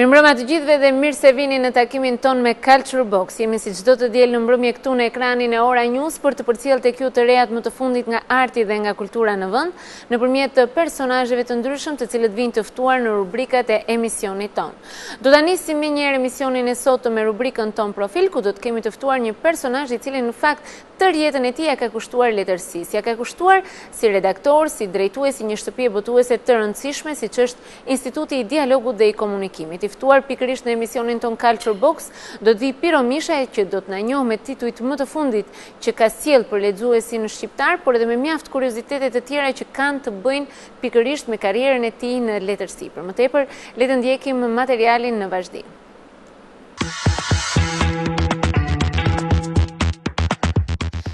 Mirëmbrëma të gjithëve dhe mirë se vini në takimin ton me Culture Box. Jemi si çdo të diel në mbrëmje këtu në ekranin e Ora News për të përcjellë tek ju të rejat më të fundit nga arti dhe nga kultura në vend, nëpërmjet të personazheve të ndryshëm të cilët vijnë të ftuar në rubrikat e emisionit ton. Do ta nisim me një herë emisionin e sotëm me rubrikën ton Profil, ku do të kemi të ftuar një personazh i cili në fakt tërë jetën e tij ja ka kushtuar letërsisë, ja ka kushtuar si redaktor, si drejtues i një shtëpie botuese të rëndësishme siç është Instituti i Dialogut dhe i Komunikimit. I ftuar pikërisht në emisionin ton Culture Box do të vi Piro Misha, që do të na njohë me titujt më të fundit që ka sjell për lexuesin shqiptar, por edhe me mjaft kuriozitete të tjera që kanë të bëjnë pikërisht me karrierën e tij në letërsi. Për më tepër, le të ndjekim materialin në vazhdim.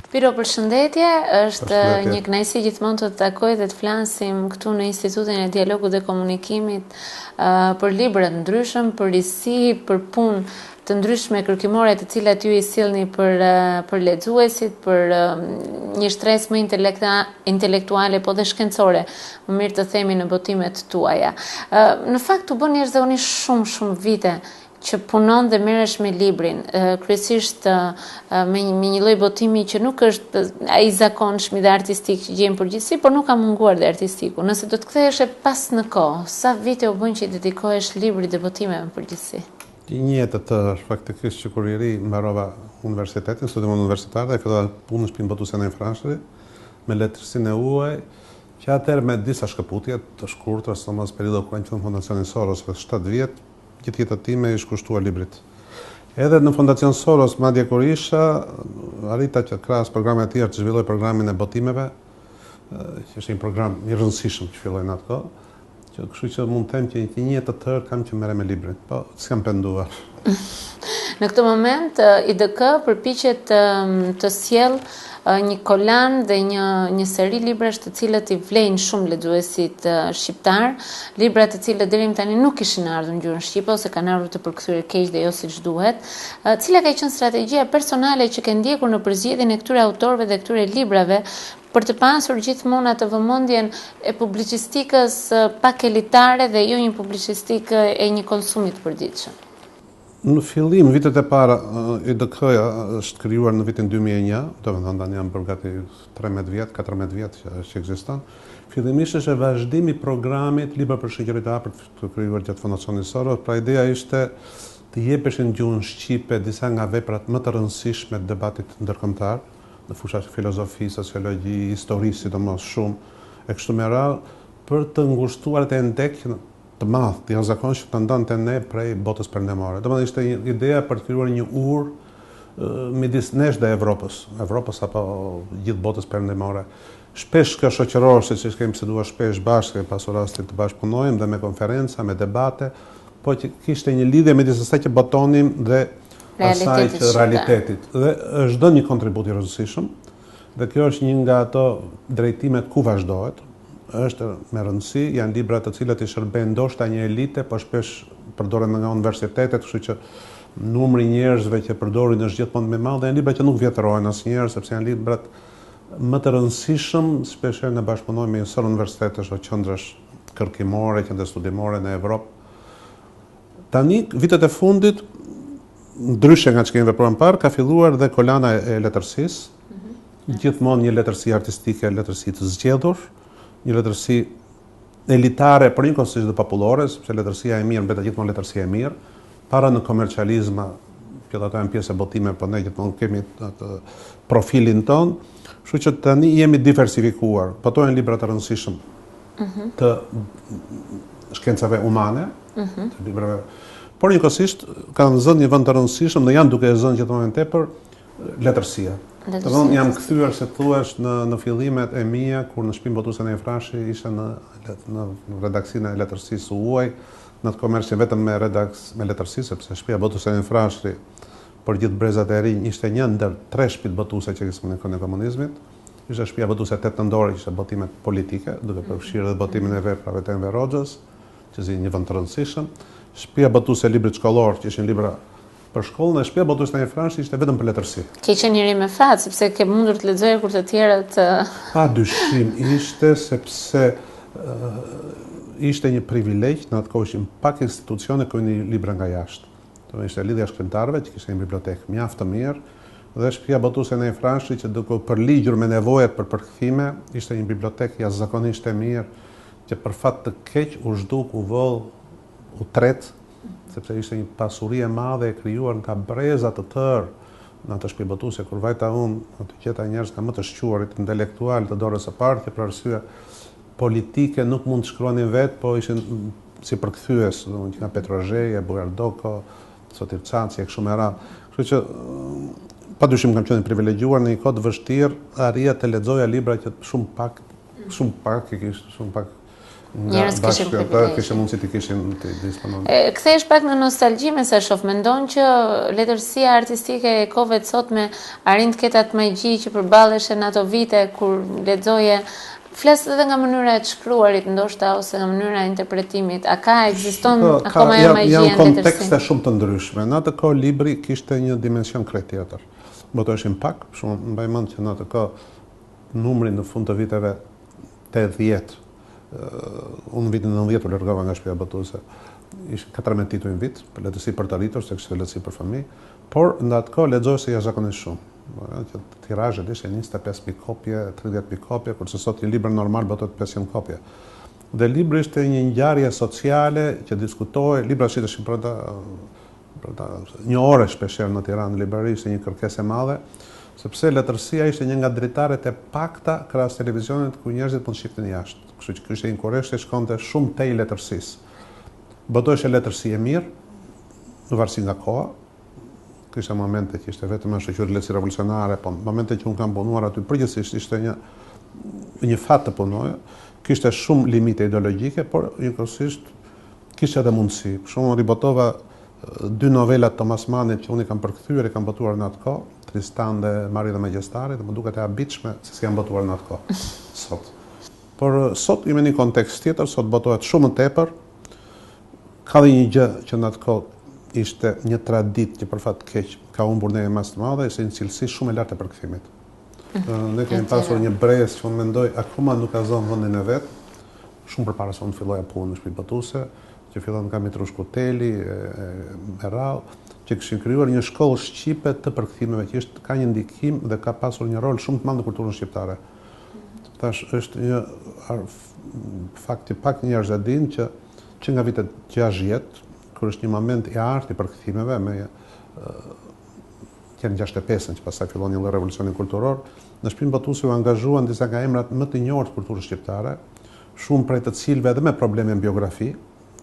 Piro, përshëndetje, është një kënaqësi gjithmonë të takoj dhe të flasim këtu në Institutin e Dialogut dhe Komunikimit për libra të ndryshëm, për risi, për punë të ndryshme kërkimore të cilat ju i sillni për lexuesit, për një shtresë më intelektuale, po dhe shkencore, më mirë të themi, në botimet tuaja. Në fakt u bën njerëzonisht shumë vite që punon dhe merresh me librin, kryesisht me një lloj botimi që nuk është ai zakonshëm dhe artistik që gjejmë përgjithësi, por nuk ka munguar dhe artistiku. Nëse do të kthehesh pas në kohë, sa vite u bën që i dedikohesh librit dhe botimeve në përgjithësi? Një jetë të faktikisht që kur i ri mbarova universitetin, studimin universitar dhe fillova punën në shtëpinë botuese në Franshëri me letërsinë e huaj, që atëherë me disa shkëputje të shkurtra, sidomos periudha kur qenë Fondacioni Soros për 7 vjet, gjithë jetën time ish kushtuar librit. Edhe në Fondacion Soros, madje kur isha, arrita që krahas programeve të tjera të zhvilloj programin e botimeve, që është një program i rëndësishëm që filloi në atë kohë, që kështu që mund të them që një jetë të tërë kam që merrem me librin, po s'kam penduar. Në këtë moment, IDK përpiqet të sjell një kolan dhe një seri librash të cilët i vlejnë shumë lexuesit shqiptar, libra të cilët deri më tani nuk kishin ardhur në gjuhën shqipe ose kanë ardhur të përkthyer keq dhe jo siç duhet. Cila ka qenë strategjia personale që ke ndjekur në përzgjedhjen e këtyre autorëve dhe këtyre librave për të pasur gjithmonë atë vëmendjen e publicistikës pak elitare dhe jo një publicistikë e një konsumi të përditshëm? Në fillim, vitet e para, IDK-ja është krijuar në vitin 2001, do të thonë tani jam për gati 13 vjet, 14 vjet që ekziston. Fillimisht është vazhdimi i programit Libra për shoqëritar për të krijuar gjatë Fondacionit Soros. Pra ideja ishte të jepeshin gjuhën shqipe disa nga veprat më të rëndësishme të debatit ndërkombëtar, në fushat filozofi, sociologji, histori, sidomos shumë e kështu me radhë, për të ngushtuar të ndek të madh, të jashtëzakonshëm të ndonte ne prej botës perëndimore. Domethënë ishte ideja për të krijuar një midis nesh dhe Evropës apo gjithë botës perëndimore. Shpesh kjo shoqërohesh, siç kemi biseduar shpesh bashkë, pasur rastin të bashkëpunojmë dhe me konferenca, me debate, po që kishte një lidhje midis asaj që botonim dhe asaj që realitetit. Dhe është dhënë një kontribut i rëndësishëm, dhe kjo është një nga ato drejtimet ku vazhdohet. Është me rëndësi, janë libra të cilat i shërben ndoshta një elite, po shpesh përdoren nga universitetet, kështu që numri i njerëzve që përdorin është gjithmonë më i madh, dhe janë libra që nuk vjetërohen asnjëherë, sepse janë librat më të rëndësishëm, shpesh ne bashkëpunojmë me një universitetesh o qendrash kërkimore, qendra studimore në Evropë. Tani, vitet e fundit, ndryshe nga që kemi vepruar më parë, ka filluar dhe kolana e letërsisë, gjithmonë një letërsi artistike, letërsi të zgjedhur, një letërsi elitare, por njëkohësisht dhe popullore, sepse letërsia e mirë mbeta gjithmonë letërsia e mirë, para në komercializma, që ato janë pjesë e botimeve, por ne gjithmonë kemi atë profilin ton, kështu që tani jemi diversifikuar. Po to janë libra të rëndësishëm të shkencave humane, të librave, por njëkohësisht kanë zënë një vend të rëndësishëm dhe janë duke e zënë gjithmonë tepër letërsia. Jam kthyer, se thuash, në fillimet e mia, kur në shtëpinë botuese në Franshë isha në redaksinë e letërsisë huaj, në të komercin vetëm me letërsi, sepse shtëpia botuese në Franshë për gjithë brezat e rinj ishte një ndër 3 shtëpitë botuese që ekzistonte në kohën e komunizmit. Ishte shtëpia botuese 8 nëntor, ishte botimet politike, duke përfshirë edhe botimin e veprave të Enver Hoxhës, që ishte një vend të rëndësishëm. Shtëpia botuese e librit shkollor, që ishin libra për shkollën, dhe shtëpia botuese në Franshë ishte vetëm për letërsi. Ke qenë njëri me fat, sepse ke mundur të lexoje kur të tjerët Pa dyshim ishte, sepse ishte një privilegj, në atë kohë ishin pak institucione që një libra nga jashtë. Do ishte lidhja shkrimtarëve, që kishte një bibliotekë mjaft të mirë, dhe shtëpia botuese në Franshi, që duke përligjur me nevojat për përkthime, ishte një bibliotekë jashtëzakonisht e mirë, që për fat të keq u zhduk, u vëll, u tret, sepse ishte një pasuri e madhe e krijuar nga breza të tërë në atë shtëpi botuese. Kur vajta unë, aty gjeta njerëz ka më të shquarit, intelektual të dorës së parë, që për arsye politike nuk mund të shkruanin vetë, po ishin si përkthyes, domethënë nga Petrozheje, Bugardoko, Sotir Çanci e kështu me radhë. Kështu që padyshim kam qenë privilegjuar në një kohë të vështirë, arrija të lexoja libra që shumë pak njerëz kishin mundësi të kishin të dispononin. Kthehesh pak në nostalgji me sa shoh, mendon që letërsia artistike e kohëve të sotme arrin të ketë atë magji që përballeshe në ato vite kur lexoje. Flas edhe nga mënyra e të shkruarit, ndoshta, ose nga mënyra e interpretimit. A ekziston akoma ajo magjia në letërsi? Janë kontekste shumë të ndryshme. Në atë kohë libri kishte një dimension krejt tjetër. Botoheshin pak, shumë mbaj mend që në atë kohë numri në fund të viteve 80, unë në vitin 90 u largova nga shtëpia botuese. Ishte 14 tituj në vit, për letërsi për të arritur, se kishte letërsi për fëmijë, por në atë kohë lexohej jashtëzakonisht shumë. Tirazhet ishin 25.000 kopje, 30.000 kopje, kurse sot një libër normal botohet 500 kopje. Dhe libri ishte një ngjarje sociale që diskutohej, libra shiteshin brenda një ore shpeshherë në Tiranë, në librari ishte një kërkesë e madhe, sepse letërsia ishte një nga dritaret e pakta krahas televizionit ku njerëzit mund shifnin jashtë. Kështu që ky ishte një kurresh që shkonte shumë tej letërsisë. Botohej letërsi e mirë, në varësi nga koha. Kishte momente që ishte vetëm në shoqëri letësi revolucionare, po momente që unë kam punuar aty përgjithsisht ishte një fat të punoja. Kishte shumë limite ideologjike, por njëkohësisht kishte edhe mundësi. Për shembull, ribotova 2 novelat Thomas Mannit që unë i kam përkthyer e kam botuar në atë kohë, Tristan dhe Mari dhe Magjestari, dhe më duket e habitshme se si janë botuar në atë kohë sot. Por sot jemi në një kontekst tjetër, sot botohet shumë më tepër. Ka dhe një gjë që në atë kohë ishte një traditë që për fat keq ka humbur ne mas të madhe, ishte një cilësi shumë e lartë e përkthimit. Ne kemi pasur një brez që unë mendoj akoma nuk ka zonë vendin e vet, shumë përpara se unë filloja punën në shtëpi botuese, që fillon nga Mitrush Kuteli, e radhë, që kishin krijuar një shkollë shqipe të përkthimeve, që ka një ndikim dhe ka pasur një rol shumë të madh në kulturën shqiptare. Tash është një fakti pak njerëz e dinë që nga vitet 60, kur është një moment i artë i përkthimeve, me janë 65-ën që pastaj fillon një lloj revolucioni kulturor, në shtëpinë botuese u angazhuan disa nga emrat më të njohur të kulturës shqiptare, shumë prej të cilëve edhe me probleme në biografi,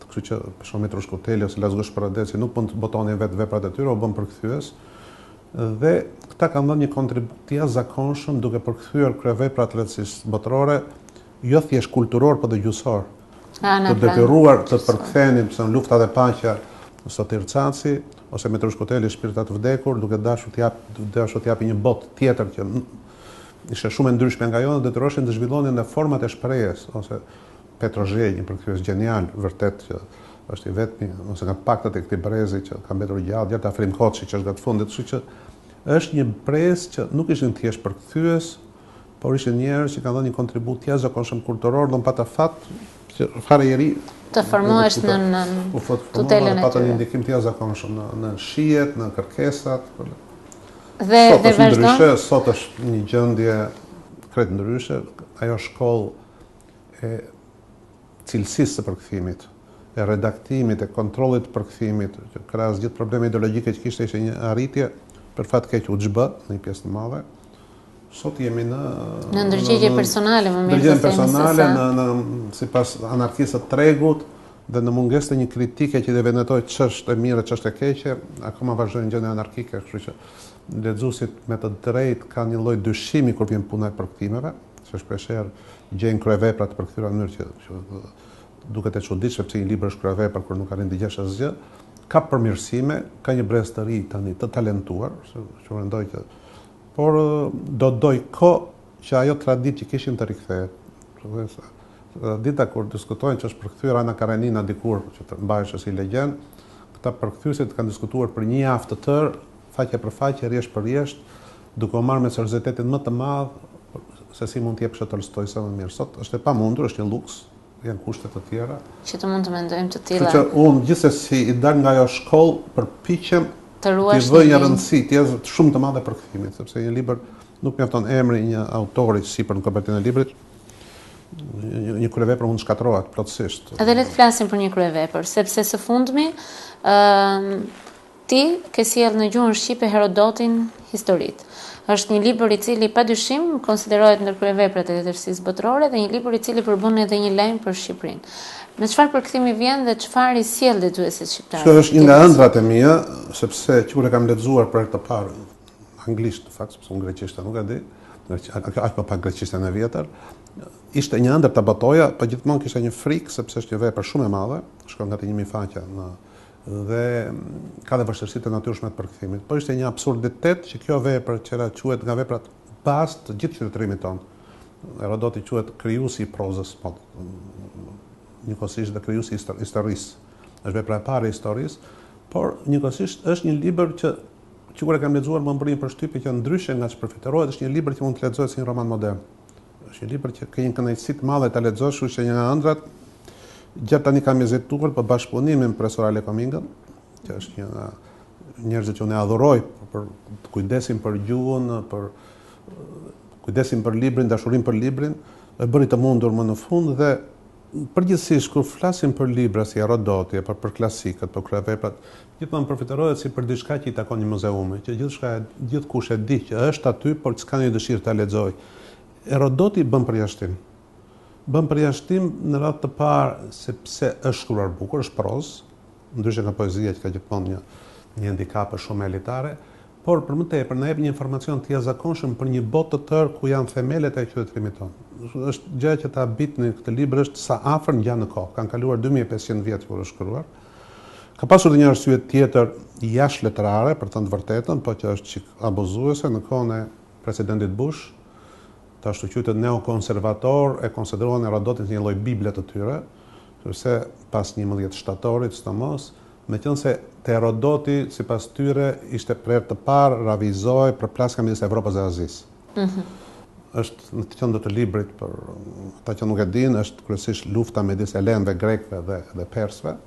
kështu që për shembull Mitrush Kuteli ose Lazgosh Paradeci nuk mund të botonin vetë veprat e tyre, u bën përkthyes. Dhe këta kanë dhënë një kontribut të jashtëzakonshëm duke përkthyer kryeveprat të letësisë botërore, jo thjesht kulturor, por dhe gjuhësor. Të detyruar të përkthenin në Lufta dhe Paqja Sotir Çanci ose Mitrush Kuteli Shpirta të vdekur, duke dashur të japi një botë tjetër që ishte shumë e ndryshme nga ajo, dhe detyroshin të zhvillonin në format e shprehjes, ose Petrozheje, një përkthyes genial, vërtet që është i vetmi, ose nga paktat e këtij brezi që ka mbetur gjallë, Gjergj Afrim Koçi që është gjatë fundit, kështu që është një brez që nuk ishin thjesht përkthyes, por ishin njerëz që kanë dhënë një kontribut jashtëzakonshëm kulturor, do pata fat që fare i ri të formohesh në tutelën e tyre. Patën një ndikim të jashtëzakonshëm në shihet, në kërkesat. Dhe vazhdon. Sot është një gjendje krejt ndryshe, ajo shkollë e cilësisë së përkthimit, e redaktimit, e kontrollit të përkthimit, që krahas gjithë probleme ideologjike që kishte ishte një arritje për fat keq u xhb në një pjesë të madhe. Sot jemi në ndërgjegje personale, më mirë të personale, sipas anarkisë të tregut dhe në mungesë të një kritike që dhe vendetoj ç'është e mirë, ç'është e keqe, akoma vazhdojnë gjendje anarkike, kështu që lexuesit me të drejtë kanë një lloj dyshimi kur vjen puna e përkthimeve, se shpeshherë gjejnë kryevepra të përkthyera në mënyrë që duket e çuditshme pse një libër është kryevepër kur nuk arrin të dëgjosh asgjë. Ka përmirësime, ka një brez të ri tani të talentuar, që mendoj që por do doj kohë që ajo traditë që kishin të rikthehet. Dita kur diskutojnë që është përkthyer Ana Karenina dikur, që të mbahesh si legjend, këta përkthyesit kanë diskutuar për një javë të tërë, faqe për faqe, rjesht për rjesht, duke u marrë me seriozitetin më të madh se si mund të jepsh Tolstoj sa më mirë. Sot është e pamundur, është një luks, janë kushte të tjera. Që të mund të mendojmë të Kështu tilla. që unë gjithsesi i dal nga ajo shkollë përpiqem Të t'i ruash vëj një një rëndësi, t'i jap shumë të madhe përkthimit, sepse një libër nuk mjafton emri një autori sipër në kopertinën e librit. Një kryevepër mund të shkatërrohet plotësisht. Edhe le të flasim për një kryevepër, sepse së fundmi ti ke sjellë në gjuhën shqipe Herodotin Historit. Është një libër i cili padyshim konsiderohet ndër kryeveprat e letërsisë botërore dhe një libër i cili përbën edhe një lajm për Shqipërinë. Me çfarë përkthimi vjen dhe çfarë i sjell lexuesit shqiptar? Kjo është një nga ëndrat e mia, sepse kur e kam lexuar për herë të parë anglisht, në fakt, sepse unë greqishta nuk e di, aq më pak greqishten e vjetër, ishte një ëndër ta botoja, po gjithmonë kisha një frikë sepse është një vepër shumë e madhe, shkon nga 1000 faqe dhe ka dhe vështirësitë e natyrshme të përkthimit. Po ishte një absurditet që kjo vepër që quhet nga veprat bazë të gjithë qytetërimit tonë. Herodoti quhet krijuesi i prozës, po njëkohësisht dhe krijuesi i historisë. Është vepra e parë e historisë, por njëkohësisht është një libër që kur e kam lexuar më bëri një përshtypje që ndryshe nga ç'përfitohet, është një libër që mund të lexohet si një roman modern. Është një libër që ke një kënaqësi të madhe ta lexosh, kështu që një nga ëndrat gjatë tani kam hezituar për bashkëpunimin me profesor Ale Komingën, që është një nga njerëzit që unë adhuroj për kujdesin për gjuhën, për kujdesin për librin, dashurinë për librin, e bëri të mundur më në fund dhe përgjithsisht kur flasim për libra si Herodoti, për klasikët, për kryeveprat, gjithmonë përfitohet si për diçka që i takon një muzeumi, që gjithkush e di që është aty, por s'ka një dëshirë ta lexojë. Herodoti bën përjashtim. Bën përjashtim në radhë të parë sepse është shkruar bukur, është prozë, ndryshe nga poezia që ka gjithmonë një handicap shumë elitare, por për më tepër na jep një informacion të jashtëzakonshëm për një botë të tërë ku janë themelet e qytetërimit tonë. Është gjë që ta bitni këtë libër është sa afër ngjan në kohë. Kanë kaluar 2500 vjet kur është shkruar. Ka pasur dhe një arsye tjetër jashtë letrare, për të thënë vërtetën, po që është çik abuzuese në kohën e presidentit Bush. Ta shtuqytet neokonservator e konsideruan Herodotin si një lloj bible të tyre, kurse pas 11 shtatorit, sidomos, meqense te Herodoti sipas tyre ishte për herë të parë ravizoi përplaska midis Evropës dhe Azisë. Është në të qendër të librit për ata që nuk e dinë, është kryesisht lufta midis helenëve, grekëve dhe persëve.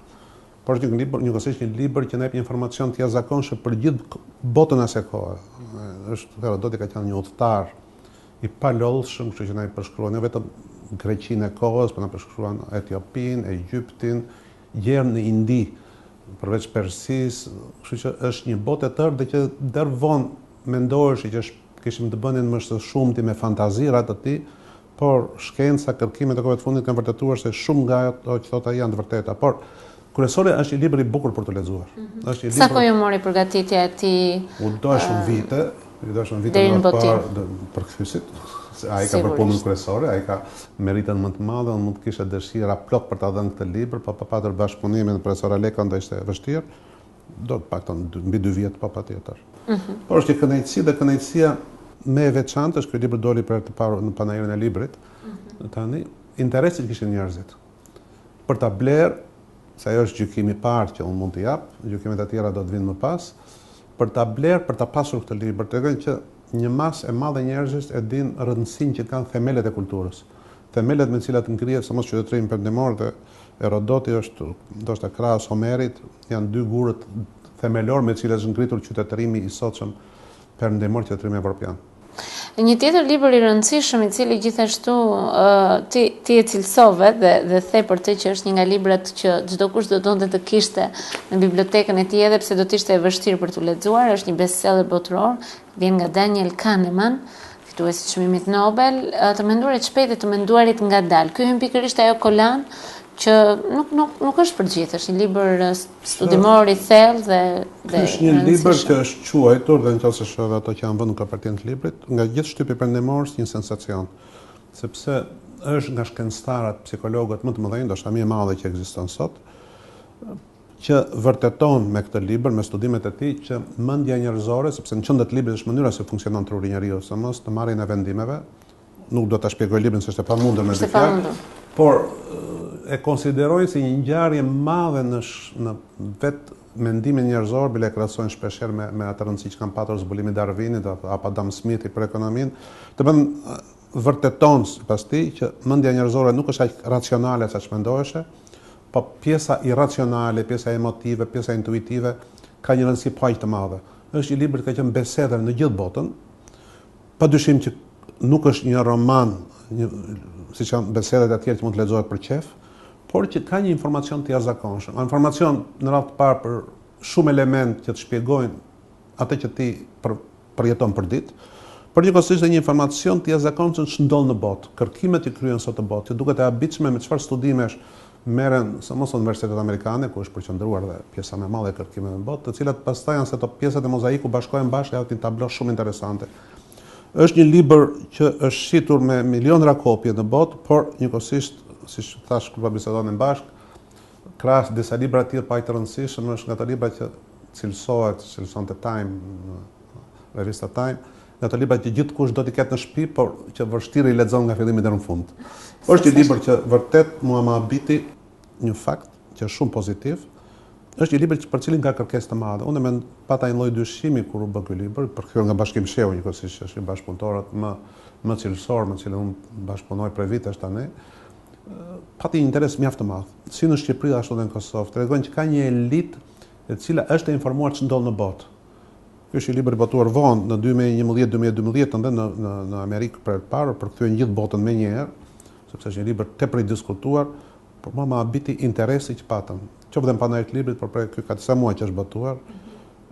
Por është njëkohësisht një libër që na jep një informacion të jashtëzakonshëm për gjithë botën asaj kohe. Herodoti ka qenë një udhëtar i palollshëm, kështu që na i përshkruan jo vetëm Greqinë e kohës, por na përshkruan Etiopinë, Egjiptin, gjerën në Indi, përveç Persisë, kështu që është një botë e tërë dhe që dervonë mendohesh që kishim të bënin më së shumti me fantazirat të tij, por shkenca, kërkimet e kohëve të fundit kanë vërtetuar se shumë nga ato që thotë ai janë të vërteta. Por kryesore është një libër i bukur për të lexuar. Është një libër. Sa kohë mori përgatitja e tij? U do shumë vite, më parë përkthysit. Ai ka përpunën kryesore, ai ka meritën më të madhe, unë mund të kisha dëshira plot për ta dhënë këtë libër, po pa patër bashkëpunimin me profesor Alekon do ishte vështirë. Do të paktën mbi 2 vjet pa patjetër. Por është një kënaqësi dhe kënaqësia më e veçantë është ky libër doli për të parë në panairin e librit. Tani interesi që kishin njerëzit për ta blerë, se ajo është gjykimi i parë që unë mund t'i jap, gjykimet e tjera do të vinë më pas, për ta blerë, për ta pasur këtë libër, tregon që një masë e madhe njerëzish e din rëndësinë që kanë themelet e kulturës. Themelet me të cilat ngrihet somos qytetërimi perëndimor dhe Herodoti është ndoshta krahas Homerit, janë 2 gurët themelor me të cilat është ngritur qytetërimi i sotshëm perëndimor, qytetërimi evropian. Një tjetër libër i rëndësishëm i cili gjithashtu ti e cilësove dhe the për të që është një nga librat që çdo kush do donte të kishte në bibliotekën e tij edhe pse do të ishte e vështirë për t'u lexuar, është një bestseller botëror, vjen nga Daniel Kahneman, fituesi i çmimit Nobel, të menduarit shpejt dhe të menduarit ngadalë. Ky hyn pikërisht ajo kolan që nuk është për gjithë, është një libër studimor i thellë dhe është një libër që është quajtur dhe nëse shoh ato që janë vënë në kopertinë të librit, nga gjithë shtypi perëndimor si një sensacion, sepse është nga shkencëtarët, psikologët më të mëdhenj, ndoshta më e madhe që ekziston sot, që vërteton me këtë libër, me studimet e tij, që mendja njerëzore, sepse në qendër të librit është mënyra se funksionon truri njeriu, mos të marrjen e vendimeve, nuk do ta shpjegoj librin se është e pamundur me fjalë, por e konsiderojnë si një ngjarje madhe në vetë mendimin njerëzor, bile krahasojnë shpeshherë me atë rëndësi që kanë patur zbulimi i Darwinit apo Adam Smithi për ekonominë. Të bën vërteton sipas tij që mendja njerëzore nuk është aq racionale sa ç'mendoheshe, po pjesa irracionale, pjesa emotive, pjesa intuitive ka një rëndësi aq të madhe. Është një libër që ka qenë bestseller në gjithë botën. Padyshim që nuk është një roman, siç janë bestsellet e tjerë që mund të lexohet për qef, por që ka një informacion të jashtëzakonshëm. Informacion në radhë të parë për shumë elementë që të shpjegojnë atë që ti përjeton për ditë, por njëkohësisht edhe një informacion të jashtëzakonshëm që ndodh në botë, kërkimet që kryen sot në botë, që duket e habitshme me çfarë studimesh merren mos universitetet amerikane, ku është përqendruar dhe pjesa më e madhe e kërkimeve në botë, të cilat pastaj janë se ato pjesët e mozaiku bashkohen bashkë dhe një tablo shumë interesante. Është një libër që është shitur me milionra kopje në botë, por njëkohësisht, siç thash kur bisedonin bashkë, krahas disa libra të tjerë pa të rëndësishëm, është nga ato libra që cilësonte Time, revista Time, nga ato libra që gjithkush do t'i ketë në shtëpi, por që vështirë i lexon nga fillimi deri në fund. Është një libër që vërtet mua më habiti një fakt që është shumë pozitiv. Është një libër për cilin ka kërkesë të madhe. Unë pata një lloj dyshimi kur u bë ky libër, përkthyer nga Bashkimi Shehu, njëkohësisht është një bashkëpunëtor më cilësor, me cilën unë bashkëpunoj prej vitesh tani. Pati një interes mjaft të madh. Si në Shqipëri ashtu edhe në Kosovë, tregojnë që ka një elitë e cila është e informuar ç'ndodh në botë. Ky është një libër i botuar vonë në 2011-2012 ende në Amerikë për parë, përkthyer në gjithë botën më një herë, sepse është një libër tepër i diskutuar, por më habiti interesi që patëm. Qoftë në panajt librit, por për ky ka disa muaj që është botuar.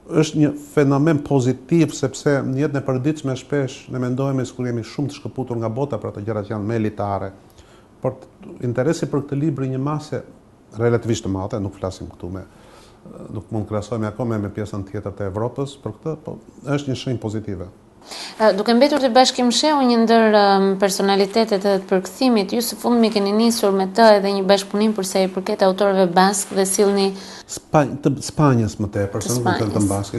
Është një fenomen pozitiv sepse në jetën e përditshme shpesh ne mendojmë se kur jemi shumë të shkëputur nga bota për ato gjëra që janë më elitare. Por interesi për këtë libër një masë relativisht të madhe, nuk flasim këtu nuk mund të krahasojmë akoma me pjesën tjetër të Evropës për këtë, po është një shenjë pozitive. Duke mbetur te Bashkimi Shehu, një ndër personalitetet e përkthimit, ju së fundmi keni nisur me të edhe një bashkëpunim për sa i përket autorëve bask dhe sillni Spanjës më tepër, se nuk të bask.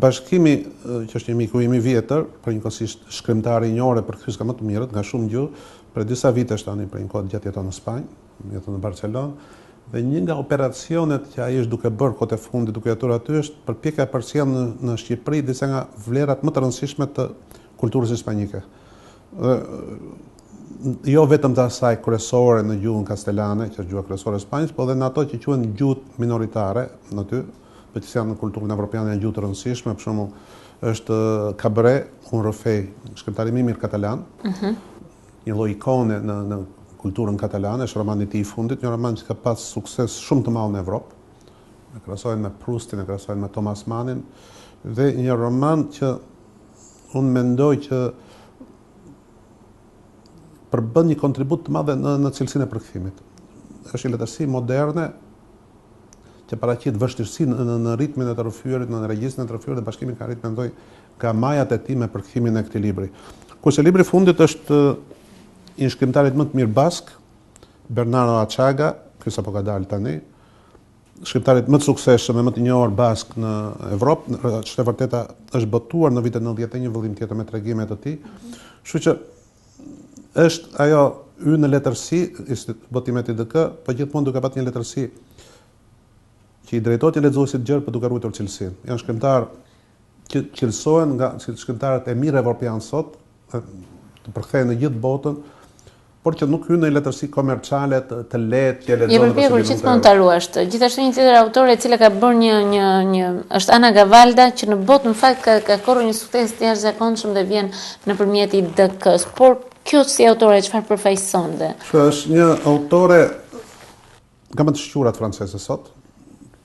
Bashkimi, që është një miku im i vjetër, për njëkohësisht shkrimtar i njohur për kthyeska më të mirët nga shumë gjuhë, për disa vitesh tani për një kohë gjatë jeton në Spanjë, jeton në Barcelonë. Dhe një nga operacionet që ai është duke bërë kohët e fundit duke jetuar aty është përpjekja e përcjellë në Shqipëri disa nga vlerat më të rëndësishme të kulturës hispanike. Jo vetëm të asaj kryesore në gjuhën kastelane, që është gjuha kryesore e Spanjës, por edhe në ato që quhen gjuhë minoritare në ty, për që janë në kulturën evropiane janë gjuhë të rëndësishme, për shembull është Cabré, un Rofei, shkrimtari më i mirë katalan. Një lloj ikone në kulturën katalane, është romani i tij i fundit, një roman që ka pas sukses shumë të madh në Evropë. E krahasohen me Proustin, e krahasohen me Thomas Mannin, dhe një roman që unë mendoj që përbën një kontribut të madh në cilësinë e përkthimit. Është një letërsi moderne që paraqit vështirësinë në ritmin e të rrëfyerit, në regjistrin e të rrëfyerit, dhe bashkimi ka arritur mendoj nga majat e tij me përkthimin e këtij libri. Kurse libri i fundit është një shkrimtarit më të mirë bask, Bernardo Achaga, ky sapo ka dalë tani, shkrimtarit më të suksesshëm e më të njohur bask në Evropë, është e vërteta është botuar në vitet 91 një vëllim tjetër me tregime të tij. Kështu që është ajo në letërsi, botimet IDK, po gjithmonë duke pasur një letërsi që i drejtohet lexuesit gjerë, por duke ruajtur cilësinë. Janë shkrimtar që cilësohen nga shkrimtarët e mirë evropian sot, të përkthehen në gjithë botën, por që nuk hyn në letërsi komerciale të lehtë që lexohen. Je përpjekur gjithmonë ta ruash. Gjithashtu një tjetër autore e cila ka bërë një është Ana Gavalda, që në botë në fakt ka korrur një sukses të jashtëzakonshëm dhe vjen nëpërmjet IDK-s. Por kjo si autore çfarë përfaqëson dhe? Është një autore nga më të shqurat franceze sot,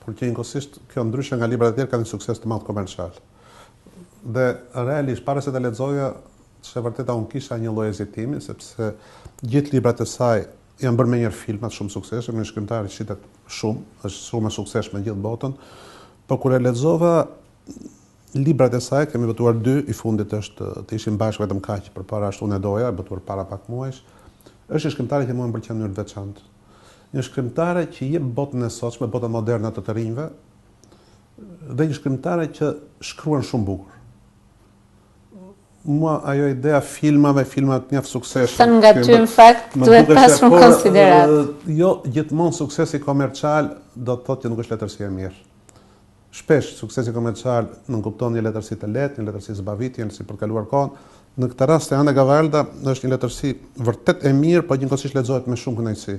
por që njëkohësisht kjo ndryshe nga librat e tjerë ka një sukses të madh komercial. Dhe realisht para se ta lexoja, që vërteta unë kisha një lloj hezitimi, sepse gjithë librat e saj janë bërë me njërë filmat shumë suksesshëm, një shkrimtar i shitet shumë, është shumë e suksesshëm në gjithë botën, por kur e lexova librat e saj, kemi botuar 2, i fundit është të ishim bashkë vetëm kaq, përpara ashtu unë e doja, botuar para pak muajsh, është një shkrimtare që mua më pëlqen në mënyrë të veçantë. Një shkrimtare që jep botën e sotshme, botën moderne të të rinjve, dhe një shkrimtare që shkruan shumë bukur. Mua ajo idea filmat mjaft suksesshëm. Sa nga ty në fakt duhet pasur konsiderat. Jo, gjithmonë suksesi komercial do të thotë që nuk është letërsi e mirë. shpesh suksesi komercial nënkupton një letërsi të lehtë, një letërsi zbavitje, si për kaluar kohën. Në këtë rast Ana Gavarda është një letërsi vërtet e mirë, por njëkohësisht lexohet me shumë kënaqësi.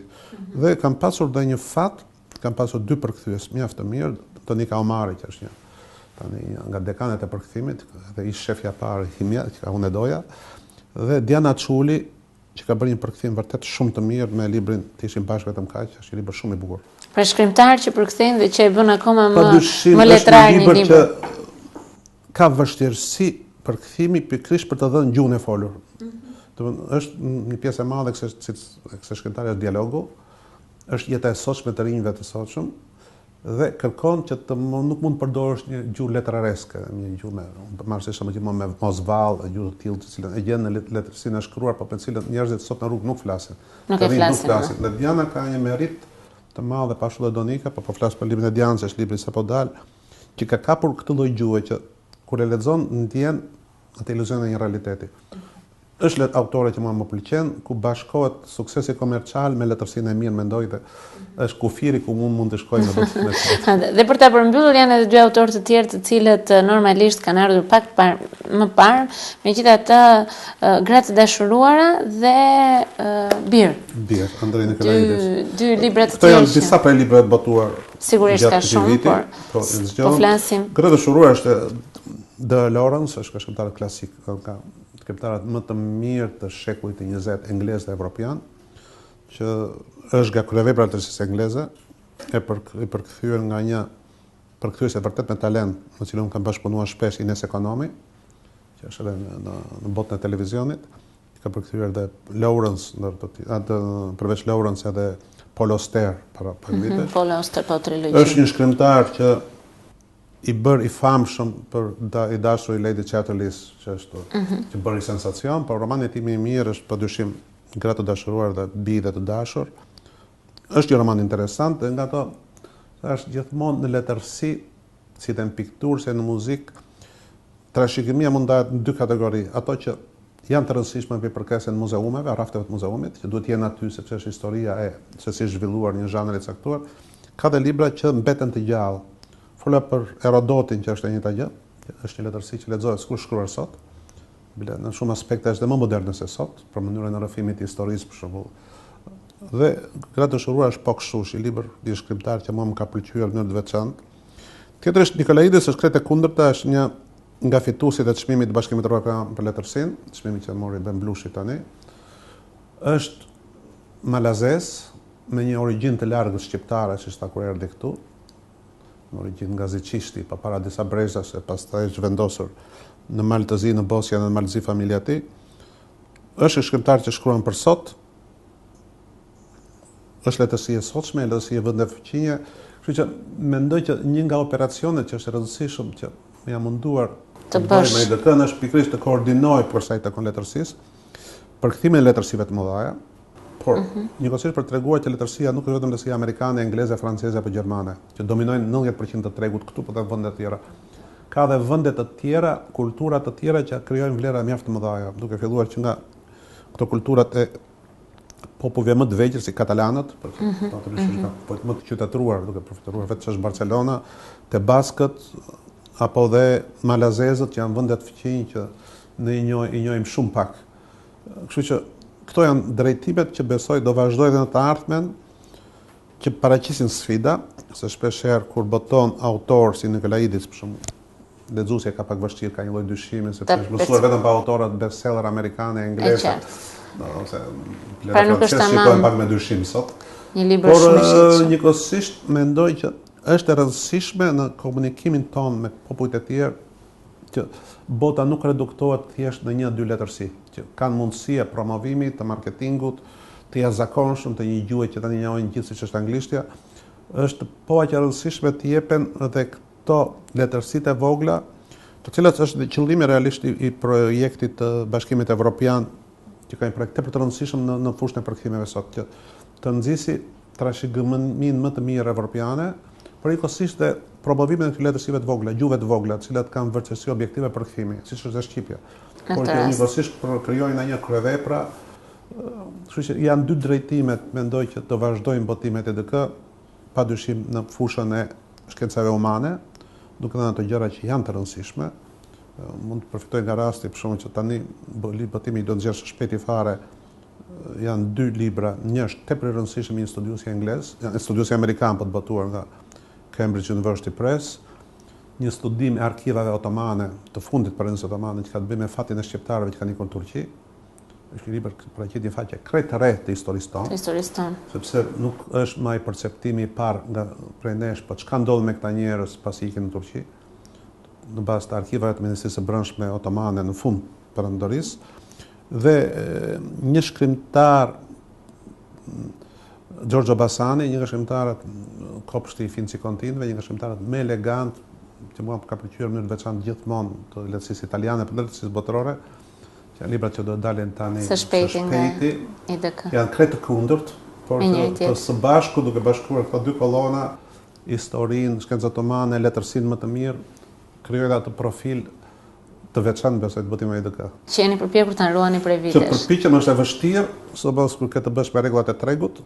Dhe kam pasur dhe një fat, kam pasur dy përkthyes mjaft të mirë, Tonika Omari, që është një nga dekanët e përkthimit, dhe ish shefja parë himja, që unë e doja, dhe Diana Çuli, që ka bërë një përkthim vërtet shumë të mirë me librin Të ishim bashkë vetëm kaq, është një libër shumë i bukur. Për shkrimtar që përkthejnë dhe që e bën akoma më letrar një libër që ka vështirësi përkthimi pikërisht për të dhënë gjuhën e folur. Është një pjesë e madhe kësaj shkrimtare është dialogu, është jeta e sotshme të rinjve të sotshëm dhe kërkon që nuk mund të përdorësh një gjuhë letrareske, një gjuhë me marrësisht gjithmonë me mosvall, gjuhë të tillë të cilën e gjen në letërsinë e shkruar, por për të cilën njerëzit sot në rrugë nuk flasin. Nuk flasin. Dhe Diana ka një merit të madhe pashtu dhe Donika, po flas për librin e Dianës, është libri sapo dal, që ka kapur këtë lloj gjuhë që kur e lexon ndjen atë iluzion e një realiteti. Është autore që më pëlqen, ku bashkohet suksesi komercial me letërsinë e mirë, mendoj, dhe është kufiri ku mund të shkojë në botë. Dhe për ta përmbyllur janë edhe dy autorë të tjerë të cilët normalisht kanë ardhur pak më parë, megjithatë Gratë të dashuruara dhe Bir, Andrej Nikolaidis. Dy libra të Këto janë disa prej librave të botuar. Sigurisht ka shumë, por po flasim. Gratë të dashuruara është D. Lawrence, është shkrimtar klasik, ka shkrimtarët më të mirë të shekullit të 20 anglez dhe evropian, që është nga kryevepra e letërsisë angleze, e përkthyer nga një përkthyese vërtet me talent, me cilën kam bashkëpunuar shpesh, Ines Ekonomi, që është edhe në botën e televizionit, ka përkthyer edhe Lawrence, përveç Lawrence edhe Paul Auster para vitesh. Paul Auster, po trilogji. Është një shkrimtar që i bërë i famshëm për i dashur i Lady Chatterley, që bëri sensacion, por romani tim i mirë është padyshim Gratë të dashuruar dhe Bijtë të dashur. Është një roman interesant, dhe nga ato është gjithmonë në letërsi, si të në pikturë, si në muzikë, trashëgimia mund ndahet në dy kategori, ato që janë të rëndësishme për kërkesën e muzeumeve, rafteve të muzeumit, që duhet jenë aty sepse është historia e se si zhvilluar një zhanër i caktuar. Ka dhe libra që mbeten të gjallë. Fola për Herodotin, që është e njëjta gjë, është një letërsi që lexohet sikur shkruar sot. Në shumë aspekte është dhe më moderne se sot, për mënyrën e rrëfimit të historisë për shembull. Dhe Gratë të dashuruara është po kështu, një libër i shkrimtar që më ka pëlqyer në mënyrë të veçantë. Tjetër është Nikolaidis, është krejt e kundërta, është një nga fituesit e çmimit të Bashkimit Evropian për letërsinë, çmimi që mori Ben Blushi tani. Është malazes me një origjinë të largët shqiptare, që ishte kur erdhi këtu. Në origjinë nga Ziçishti, pa para disa brezës, e pastaj është vendosur në Maltëzi, në Bosnjë, në Maltëzi familja e tij. Është shkrimtar që shkruan për sot. Është letërsi e sotshme, letërsi e vendeve fuqinje. Kështu që mendoj që një nga operacionet që është e rëndësishëm që më jam munduar të bësh me IDK është pikërisht të koordinoj për sa i takon letërsisë, përkthimin e letërsive të mëdha, por njëkohësisht për treguar që letërsia nuk është vetëm letërsia amerikane, angleze, franceze apo gjermane, që dominojnë 90% të tregut këtu, por edhe vende të tjera. Ka dhe vende të tjera, kultura të tjera që krijojnë vlera mjaft të mëdha, duke filluar që nga këto kulturat e popujve më të vegjël si katalanët, po më të qytetëruar, duke përfituar vetë ç'është Barcelona, te baskët apo dhe malazezët, që janë vende të fëqinj që ne i njohim shumë pak. Kështu që këto janë drejtimet që besoj do vazhdojnë në të ardhmen, që paraqisin sfida, se shpeshherë kur boton autor si Nikolaidis, për shembull, lexuesja ka pak vështirë, ka një lloj dyshimi, sepse është mbështetur vetëm pa autorët bestseller amerikanë e angleze. Ose pra nuk është tamam pak me dyshim sot. Një libër shumë i shqetësuar. Por njëkohësisht mendoj që është e rëndësishme në komunikimin ton me popujt e tjerë që bota nuk reduktohet thjesht në 1-2 letërsi, që kanë mundësi e promovimit, të marketingut, të jashtëzakonshëm, të një gjuhë që tani njohin gjithë siç është anglishtja, është po aq e rëndësishme të jepen edhe këto letërsitë e vogla, të cilat është qëllimi realisht i projektit të Bashkimit Evropian, që ka një projekt tepër të rëndësishëm në fushën e përkthimeve sot, që të nxjisë trashëgiminë më të mirë evropiane, por njëkohësisht dhe promovimin e këtyre letërsive të vogla, gjuhëve të vogla, të cilat kanë vërtetësi objektive përkthimi, siç është shqipja. Por që njëkohësisht krijojnë një kryevepra, kështu që janë dy drejtimet, mendoj që të vazhdojnë botimet e EDK, padyshim në fushën e shkencave humane, duke dhënë ato gjëra që janë të rëndësishme. Mund të përfitoj nga rasti, për shkakun që tani botimi do nxjerrë së shpejti fare, janë 2 libra, një është tepër i rëndësishëm i një studiuesi anglez, studiuesi amerikan po të botuar nga Cambridge University Press, një studim e arkivave otomane të fundit për rëndësit otomane që ka të bëjë me fatin e shqiptarëve që kanë ikur në Turqi. Është një libër për një faqe krejt të re të historisë tonë. Sepse nuk është më ai perceptimi i parë nga prej nesh, po çka ndodh me këta njerëz pasi ikin në Turqi, në bazë të arkivave të Ministrisë së Brendshme otomane në fund perandorisë, dhe një shkrimtar Giorgio Basani, një nga shkrimtarët kopshti i Finci Kontinëve, një nga shkrimtarët më elegant që mua ka pëlqyer në mënyrë të veçantë gjithmonë të lehtësisë italiane, për lehtësisë botërore, që janë libra që do të dalin tani së shpejti, janë krejt të kundërt, por të së bashku duke bashkuar këto 2 kolona, historinë, shkencën otomane, letërsinë më të mirë, krijojnë atë profil të veçantë besoj të botimi IDK. Që jeni përpjekur ta ruani prej vitesh. Që përpiqem është e vështirë, sidomos kur ke të bësh me rregullat e tregut.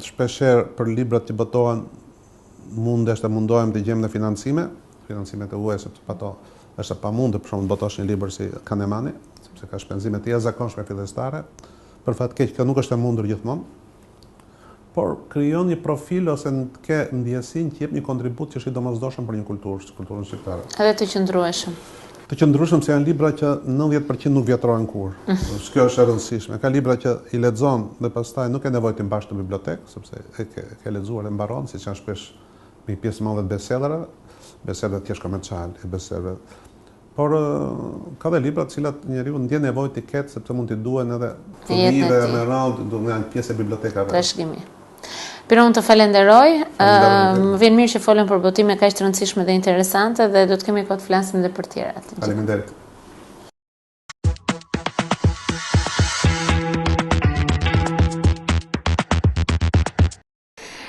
Shpeshherë për librat që botohen mundohem të gjejmë në financimet e huaja, sepse ato është e pamundur për shkak të botosh një libër si Kahnemani, sepse ka shpenzime të jashtëzakonshme fillestare. Për fat keq që nuk është e mundur gjithmonë, por krijon një profil ose ke ndjesinë që jep një kontribut që është i domosdoshëm për një kulturën shqiptare. Edhe të qëndrueshëm. Të qëndrueshëm se janë libra që 90% nuk vjetrohen kur. Kjo është e rëndësishme. Ka libra që i lexon dhe pastaj nuk e nevojë të mbash në bibliotekë, sepse e ke lexuar e mbaron, siç janë shpesh me pjesë madhe të bestsellerave, bestsellerë thjesht komercial, e bestsellerë. Por ka dhe libra të cilat njeriu ndjen nevojë të ketë sepse mund t'i duhen edhe fëmijëve me radhë, do të janë pjesë e bibliotekave. Trashëgimi. Piron, të falenderoj. Më vjen mirë që folëm për botime kaq të rëndësishme dhe interesante dhe do të kemi kohë të flasim edhe për tjerat. Faleminderit.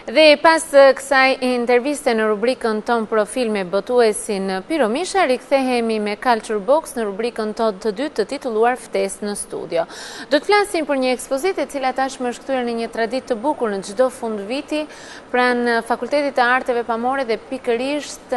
Dhe pas kësaj interviste në rubrikën ton profil me botuesin Piro Misha, rikthehemi me Culture Box në rubrikën ton të dytë të titulluar Ftesë në studio. Do të flasim për një ekspozitë e cila tashmë është kthyer në një traditë të bukur në çdo fund viti pranë Fakultetit të Arteve Pamore dhe pikërisht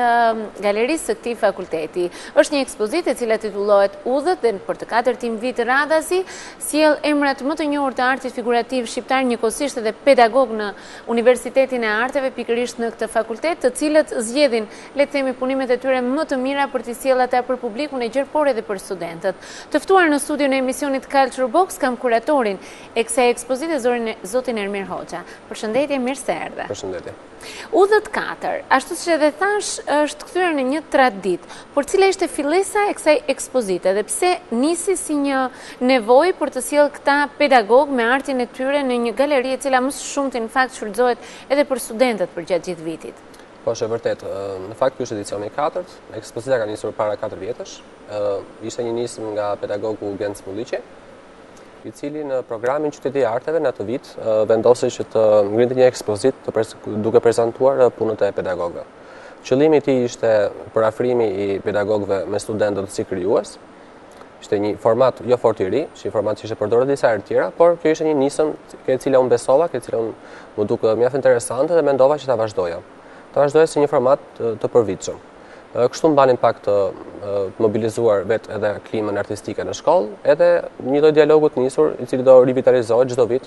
galerisë së këtij fakulteti. Është një ekspozitë e cila titullohet Udhët dhe për të katërtim vit radhazi sjell emrat më të njohur të artit figurativ shqiptar, njëkohësisht edhe pedagog në Universitetin e Arteve pikërisht në këtë fakultet, të cilët zgjedhin, le të themi, punimet e tyre më të mira për t'i sjellë ata për publikun e gjerë, por edhe për studentët. Të ftuar në studion e emisionit Culture Box kam kuratorin e kësaj ekspozite, zotin Ermir Hoxha. Përshëndetje, mirë se erdhe. Përshëndetje. Udhët 4, ashtu siç edhe thash, është kthyer në një traditë, por cila ishte fillesa e kësaj ekspozite dhe pse nisi si një nevojë për të sjellë këta pedagog me artin e tyre në një galeri e cila më së shumti në fakt shfrytëzohet edhe për studentët për gjatë gjithë vitit. Po, është e vërtet. Në fakt ky është edicioni i 4. Ekspozita ka nisur para 4 vjetësh. Ishte një nismë nga pedagogu Genc Mulliqi, i cili në programin Qyteti i Arteve në atë vit vendosi që të ngrinte një ekspozitë duke prezantuar punët e pedagogëve. Qëllimi i tij ishte përafrimi i pedagogëve me studentët si krijues. Ishte një format jo fort i ri, një format që ishte përdorur disa herë tjera, por kjo ishte një nismë e cila unë besova, e cila unë më duk mjaft interesante dhe mendova që ta vazhdoja. Ta vazhdoja si një format të përvitshëm. Kështu mbanin pak të mobilizuar vetë edhe klimën artistike në shkollë, edhe një lloj dialogu të nisur, i cili do rivitalizohet çdo vit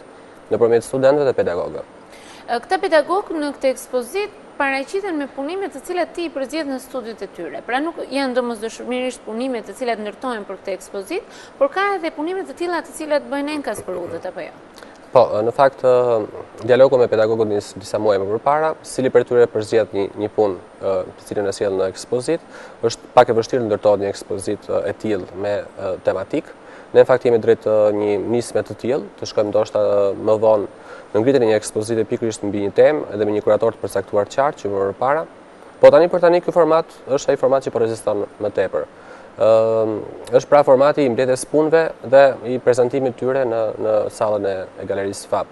nëpërmjet studentëve dhe pedagogëve. Këta pedagogë në këtë ekspozitë paraqiten me punime të cilat ti i përzgjedh në studiot e tyre. Pra nuk janë domosdoshmërisht punime të cilat ndërtohen për këtë ekspozitë, por ka edhe punime të tilla të cilat bëjnë enkas për udhët apo jo? Po, në fakt dialogu me pedagogët nis disa muaj më përpara, cili prej tyre përzgjedh një punë të cilën e sjell në ekspozitë, është pak e vështirë ndërtohet një ekspozitë e tillë me tematik. Ne në fakt jemi drejt një nisme të tillë, të shkojmë ndoshta më vonë në ngritjen e një ekspozite pikërisht mbi një temë edhe me një kurator të përcaktuar qartë që më përpara. Po tani ky format është ai format që po reziston më tepër. Është pra formati i mbledhjes punëve dhe i prezantimit tyre në sallën e galerisë FAP.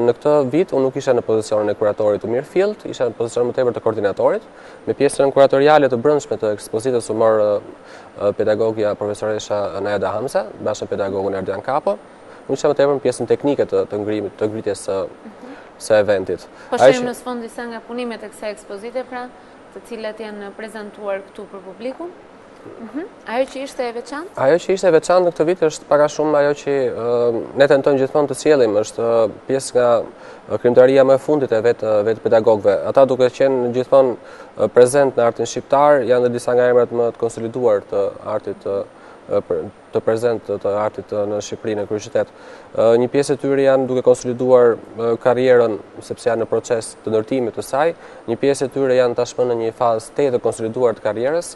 Në këtë vit unë nuk isha në pozicionin e kuratorit të mirëfillt, isha në pozicionin më tepër të koordinatorit. Me pjesën kuratoriale të brendshme të ekspozitës u mor pedagogja profesoresha Najada Hamza, bashkë me pedagogun Erdian Kapo. Unë isha më tepër në pjesën teknike të ngritjes së eventit. Po shohim në sfond disa nga punimet e kësaj ekspozite, pra? të cilat janë prezantuar këtu për publikun? Ajo që ishte e veçantë? Ajo që ishte e veçantë në këtë vit është pak a shumë ajo që ne tentojmë gjithmonë të sjellim, është pjesë nga krimtaria më e fundit e vetë pedagogëve. Ata duke qenë gjithmonë prezent në artin shqiptar, janë dhe disa nga emrat më të konsoliduar të artit të prezent të artit në Shqipëri, në kryeqytet. Një pjesë e tyre janë duke konsoliduar karrierën sepse janë në proces të ndërtimit të saj, një pjesë e tyre janë tashmë në një fazë të konsoliduar të karrierës.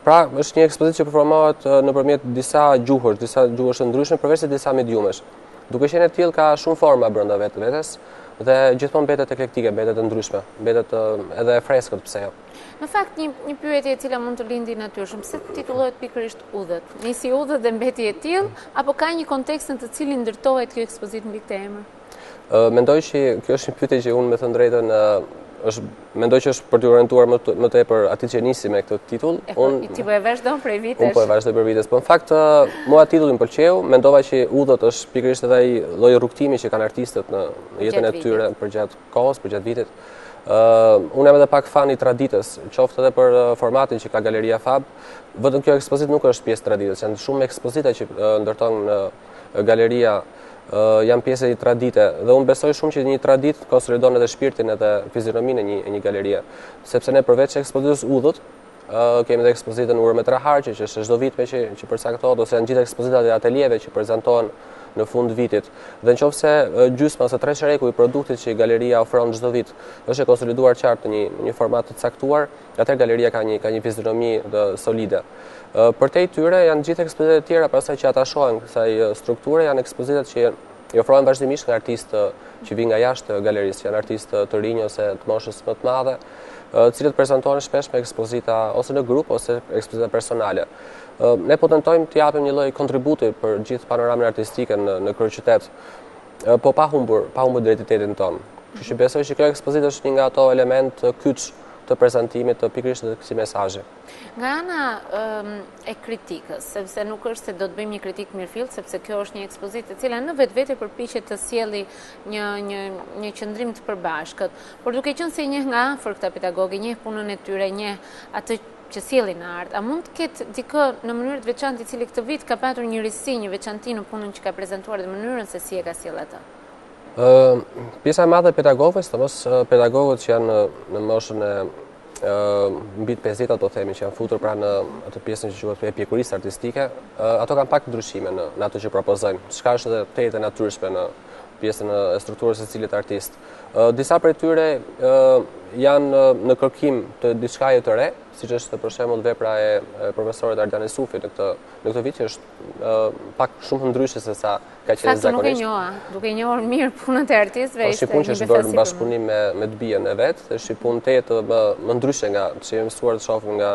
Pra, është një ekspozitë që performohet nëpërmjet disa gjuhësh të ndryshme, përveçse disa mediumesh. Duke qenë e tillë ka shumë forma brenda vetes dhe gjithmonë mbetet eklektike, mbetet e ndryshme, mbetet edhe e freskët, pse jo. Në fakt, një pyetje e cila mund të lindi natyrshëm, pse titullohet pikërisht Udhët? Nisi udhët dhe mbeti e tillë, apo ka një kontekst në të cilin ndërtohet kjo ekspozitë mbi këtë emër? Mendoj që kjo është një pyetje që unë me thënë drejtën mendoj që është për të orientuar më tepër atij që nisi me këtë titull. Ti po e vazhdon prej vitesh? Unë po e vazhdoj për vites. Po në fakt mua titulli më pëlqeu, mendova që Udhët është pikërisht edhe ai lloj rrugtimi që kanë artistët në jetën e tyre përgjatë kohës, përgjatë vitit. Unë jam edhe pak fan i traditës, qoftë edhe për formatin që ka Galeria Fab. Vetëm kjo ekspozitë nuk është pjesë traditës, janë shumë ekspozita që ndërton në Galeria janë pjesë e një tradite dhe unë besoj shumë që një tradit konsolidon edhe shpirtin edhe fizionominë e një galerie, sepse ne përveç ekspozitës Udhët kemi edhe ekspozitën Urë me Traharqe që është çdo vit që përcaktohet, ose janë gjithë ekspozitat e ateljeve që prezantohen në fund vitit. Dhe nëse gjysma ose 3/4 i produktit që galeria ofron çdo vit është e konsoliduar qartë në një format të caktuar, atëherë galeria ka një fizionomi solide. Përtej tyre janë gjithë ekspozitat e tjera pastaj që atashohen kësaj strukture, janë ekspozitat që i ofrohen vazhdimisht nga artistë që vijnë nga jashtë galerisë, janë artistë të rinj ose të moshës më të madhe, cilët prezantohen shpesh me ekspozita ose në grup ose ekspozita personale. Ne po tentojmë të japim një lloj kontributi për gjithë panoramën artistike në kryeqytet, po pa humbur identitetin tonë. Kështu që besoj që kjo ekspozitë është një nga ato element kyç të prezantimit të pikërisht të këtij mesazhi. Nga ana e kritikës, sepse nuk është se do të bëjmë një kritik mirëfillt, sepse kjo është një ekspozitë e cila në vetvete përpiqet të sjellë një qëndrim të përbashkët, por duke qenë se njeh nga afër këta pedagogë, njeh punën e tyre, njeh atë që sjellin në art, a mund të ketë dikë në mënyrë të veçantë i cili këtë vit ka patur një risi, një veçanti në punën që ka prezantuar dhe mënyrën se si e ka sjellë atë? Pjesa e madhe e pedagogëve, sidomos pedagogët që janë në moshën e mbi 50 ato themi që janë futur pra në atë pjesën që quhet pjekurisë artistike, ato kanë pak ndryshime në ato që propozojnë. Çka është edhe tetë e natyrshme në pjesën e strukturës së cilit artist. Disa prej tyre janë në kërkim të diçkaje të re, siç është për shembull vepra e profesorit Ardian Sufi në këtë vit që është pak shumë ndryshe se sa ka qenë zakonisht. Duke njohur mirë punën e artistëve, ishte një punë që është bërë në bashkëpunim me të bien e vet, është një punë tetë më ndryshe nga që jemi mësuar të shohim nga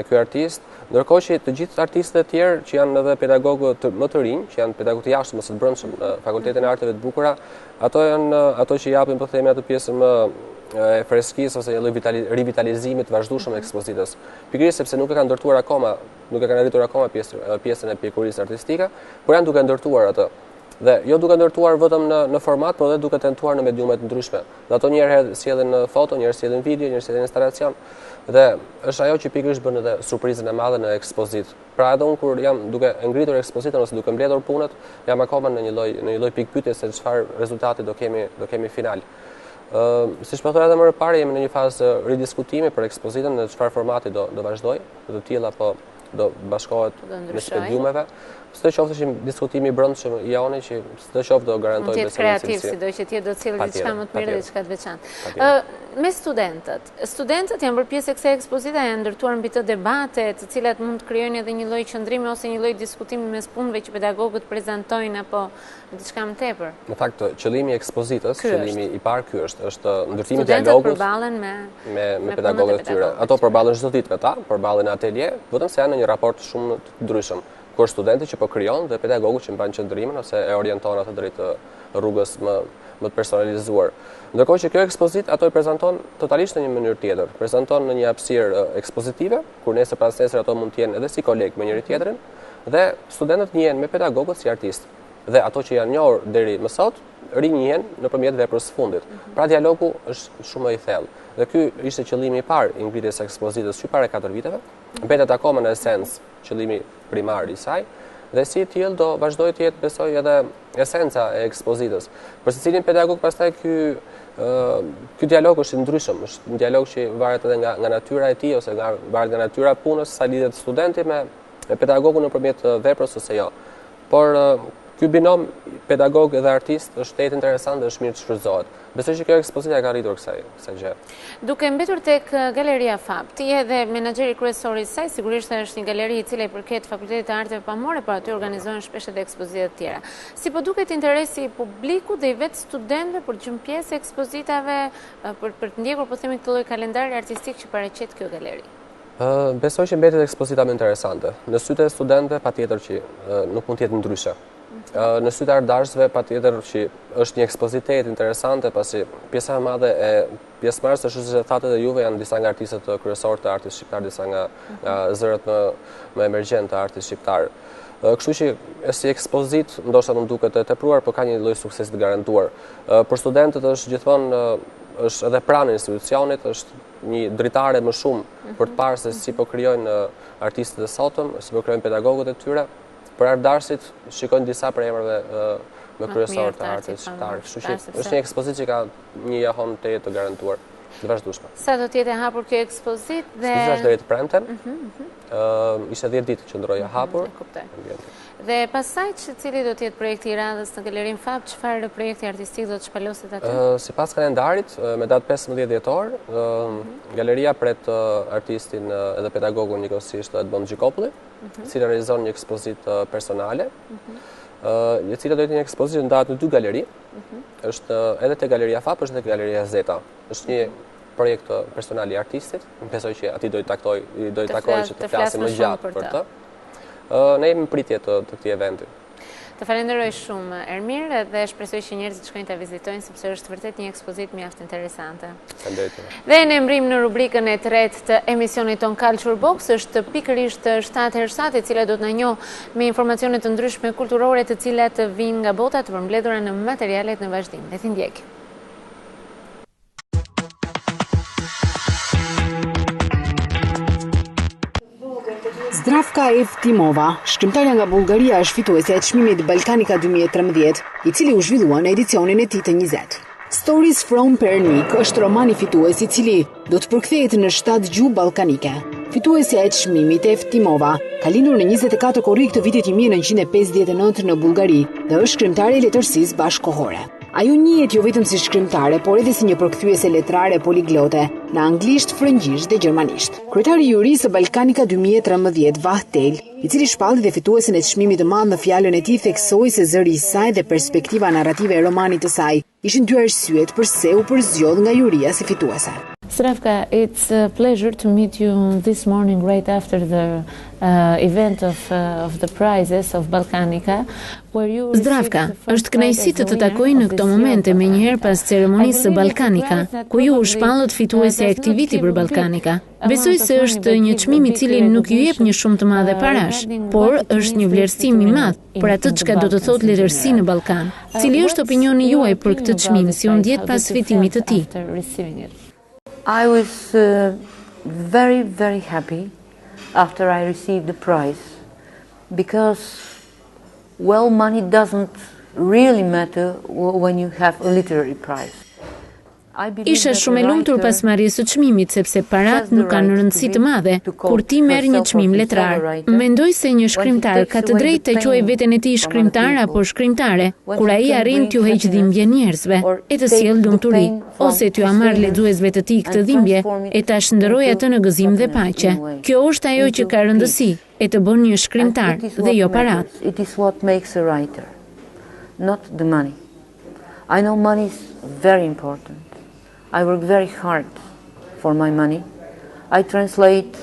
ky artist, ndërkohë që të gjithë artistët e tjerë që janë edhe pedagogë më të rinj, që janë pedagogë të jashtëm ose të brendshëm në Fakultetin e Arteve të Bukura, ato janë ato që japin po themi atë pjesën më e freskisë ose rivitalizimit vazhdueshëm të ekspozitës. Pikërisht sepse nuk e kanë ndërtuar akoma, nuk e kanë arritur akoma pjesën e pjekurisë artistike, por janë duke ndërtuar atë. Dhe jo duke ndërtuar vetëm në format, por edhe duke tentuar në mediume të ndryshme. Dhe ato njëherë sjellin foto, njëherë sjellin video, njëherë sjellin instalacion. Dhe është ajo që pikërisht bën edhe surprizën e madhe në ekspozitë. Pra edhe unë kur jam duke ngritur ekspozitën ose duke mbledhur punët, jam akoma në një lloj pikpyetje se çfarë rezultati do kemi final. Siç po thoya edhe më parë, jemi në një fazë ridiskutimi për ekspozitën në çfarë formati do vazhdoj, do të tillë apo do bashkohet me mediumeve. Çdo qoftë është një diskutim i brendshëm i joni që çdo qoftë do garantoj besim kreativ, sido që ti do të sjellë diçka më të mirë dhe diçka të veçantë. Me studentët janë bërë pjesë e kësaj ekspozite, janë ndërtuar mbi të debate, të cilat mund të krijojnë edhe një lloj qëndrimi ose një lloj diskutimi mes punëve që pedagogët prezantojnë apo diçka më tepër. Në fakt, qëllimi i ekspozitës, qëllimi i parë ky është ndërtimi i dialogut. Studentët përballen me pedagogët e tyre. Ato përballen çdo ditë me ta, përballen në atelje, vetëm se janë në një raport shumë të ndryshëm. Kur studenti që po krijon dhe pedagogu që mban qëndrimin ose e orienton atë drejt rrugës më të personalizuar. Ndërkohë që kjo ekspozitë ato i prezanton totalisht në një mënyrë tjetër. Prezanton në një hapësirë ekspozitive, kur nesër pas nesër ato mund të jenë edhe si kolegë me njëri tjetrin, dhe studentët njihen me pedagogët si artistë. dhe ato që janë njohur deri më sot rinjihen nëpërmjet veprës së fundit. Pra dialogu është shumë i thellë. Dhe ky ishte qëllimi i parë i ngritjes së ekspozitës përpara 4 viteve. Mbetet akoma në esencë qëllimi primar i saj. Dhe si tillë do vazhdoj të jetë besoj edhe esenca e ekspozitës. Për secilin pedagog pastaj ky dialog është i ndryshëm, është një dialog që varet edhe nga natyra e tij ose varet nga natyra e punës, sa lidhet studenti me pedagogun nëpërmjet veprës ose jo. Por ky binom pedagog dhe artist është tetë interesant dhe është mirë të shfrytëzohet. Besoj që kjo ekspozita ka arritur kësaj gjë. Duke mbetur tek Galeria Fab, ti je dhe menaxheri kryesor i saj, sigurisht është një galeri i cila i përket Fakultetit të Arteve Pamore, por aty organizohen shpesh edhe ekspozita të tjera. Si po duket interesi i publikut dhe i vetë studentëve për të qenë pjesë e ekspozitave, për të ndjekur po themi këtë lloj kalendari artistik që paraqet kjo galeri? Besoj që mbetet ekspozita më interesante. Në sytë e studentëve patjetër që nuk mund të jetë ndryshe. Në sytë e ardhashësve patjetër që është një ekspozitet interesante, pasi pjesa e madhe e pjesëmarrësve është se thatë edhe juve janë disa nga artistët kryesorë të artit shqiptar, disa nga zërat më emergjent të artit shqiptar. Kështu që si ekspozit ndoshta më duket e tepruar, por ka një lloj suksesi të garantuar. Për studentët është gjithmonë është edhe pranë institucionit, është një dritare më shumë për të parë se si po krijojnë artistët e sotëm, si po krijojnë pedagogët e tyre. Për ardhashësit shikojnë disa prej emrave më kryesorë të artit shqiptar. Kështu që është një ekspozitë që ka një jahon të jetë të garantuar, të vazhdueshme. Sa do të jetë e hapur kjo ekspozitë dhe ekspozita është deri të premten. Ishte 10 ditë që ndroi e hapur. Dhe pasaj cili do të jetë projekti i radhës në Galerinë Fab, çfarë projekti artistik do të shpaloset aty? Sipas kalendarit, me datë 15 dhjetor, galeria pret artistin edhe pedagogun njëkohësisht Edmond Gjikopulli, i cili realizon një ekspozitë personale, e cila do të jetë një ekspozitë ndahet në 2 galeri. Është edhe te Galeria Fab, është edhe te Galeria Zeta. Është një projekt personal i artistit. Besoj që aty do i takoj që të flasim më gjatë për të. Ne jemi në pritje të këtij eventi. Të falenderoj shumë, Ermir, dhe shpresoj që njerëzit shkojnë ta vizitojnë sepse është vërtet një ekspozitë mjaft interesante. Faleminderit. Dhe ne mbrim në rubrikën e tretë të emisionit ton Culture Box, është pikërisht Shtat Hersat, e cila do të na njohë me informacione të ndryshme kulturore, të cilat vijnë nga bota të përmbledhura në materialet në vazhdim. Le t'i ndjekim. Zdravka Evtimova, shkrimtarja nga Bullgaria, është fituesja e çmimit Ballkanika 2013, i cili u zhvillua në edicionin e tij të 20. Stories from Pernik është romani fitues i cili do të përkthehet në 7 gjuhë ballkanike. Fituesja e çmimit Evtimova ka lindur në 24 korrik të vitit 1959 në Bullgari dhe është shkrimtare e letërsisë bashkëkohore. Ajo njihet jo vetëm si shkrimtare, por edhe si një përkthyese letrare poliglote në anglisht, frëngjisht dhe gjermanisht. Kryetari i jurisë së Ballkanika 2013, Vahtel, i cili shpalli dhe fituesin e çmimit të madh në fjalën e tij, theksoi se zëri i saj dhe perspektiva narrative e romanit të saj ishin 2 arsyet pse u përzgjodh nga juria si fituese. Zdravka, it's a pleasure to meet you this morning right after the event of the prizes of Ballkanika. Zdravka, është kënaqësi të takoj në këto momente me njëherë pas ceremonisë së Ballkanika, ku ju u shpallët fituesja e këtij viti për Ballkanika. Besoj se është një çmim i cili nuk ju jep një shumë të madhe parash, por është një vlerësim i madh për atë çka do të thotë letërsi në Ballkan. Cili është opinioni juaj për këtë çmim, si u ndjet pas fitimit të tij? I was very, very happy after I received the prize because, well, money doesn't really matter when you have a literary prize. Isha shumë e lumtur pas marrjes së çmimit sepse parat nuk kanë rëndësi të madhe kur ti merr një çmim letrar. Mendoj se një shkrimtar ka të drejtë të quajë veten e tij shkrimtar apo shkrimtare, kur ai arrin t'ju heqë dhimbje njerëzve e të sjellë lumturi, ose t'ju marr lexuesve të tij këtë dhimbje e ta shndërrojë atë në gëzim dhe paqe. Kjo është ajo që ka rëndësi e të bën një shkrimtar dhe jo parat. It is what makes a writer, not the money. I know money is very important. I work very hard for my money. I translate.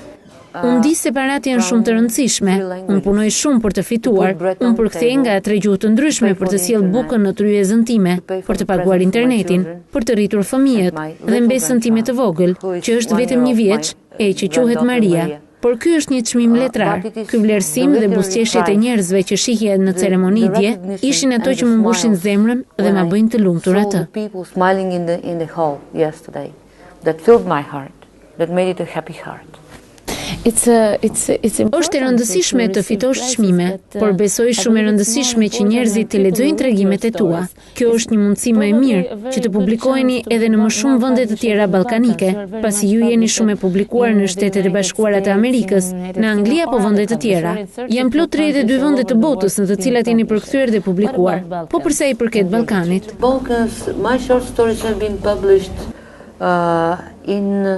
Unë di se parat janë shumë të rëndësishme. Unë punoj shumë për të fituar. Unë përkthej nga 3 gjuhë të ndryshme për të sjellë bukën në tryezën time, për të paguar internetin, për të rritur fëmijët dhe mbesën time të vogël, që është vetëm 1 vjeç e që quhet Maria. Por ky është një çmim letrar. Ky vlerësim dhe buzëqeshjet e njerëzve që shihen në ceremoni dje ishin ato që më mbushin zemrën dhe ma bëjnë të lumtur atë. Është e rëndësishme të fitosh çmime, por besoj shumë e rëndësishme që njerëzit të lexojnë tregimet e tua. Kjo është një mundësi më e mirë që të publikoheni edhe në më shumë vende të tjera ballkanike, pasi ju jeni shumë e publikuar në Shtetet e Bashkuara të Amerikës, në Angli apo vende të tjera. Janë plot 32 vende të botës në të cilat jeni përkthyer dhe publikuar. Po përsa i përket Ballkanit. My short stories have been published in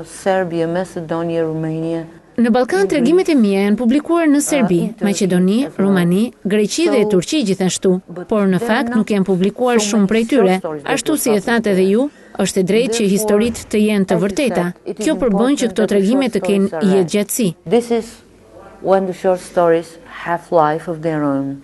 Serbia, Macedonia, Romania. Në Ballkan tregimet e mia janë publikuar në Serbi, Maqedoni, Rumani, Greqi dhe Turqi gjithashtu, por në fakt nuk janë publikuar shumë prej tyre. Ashtu si e thatë edhe ju, është e drejtë që historitë të jenë të vërteta. Kjo përbën që këto tregime të kenë jetëgjatësi. This is when the short stories have life of their own.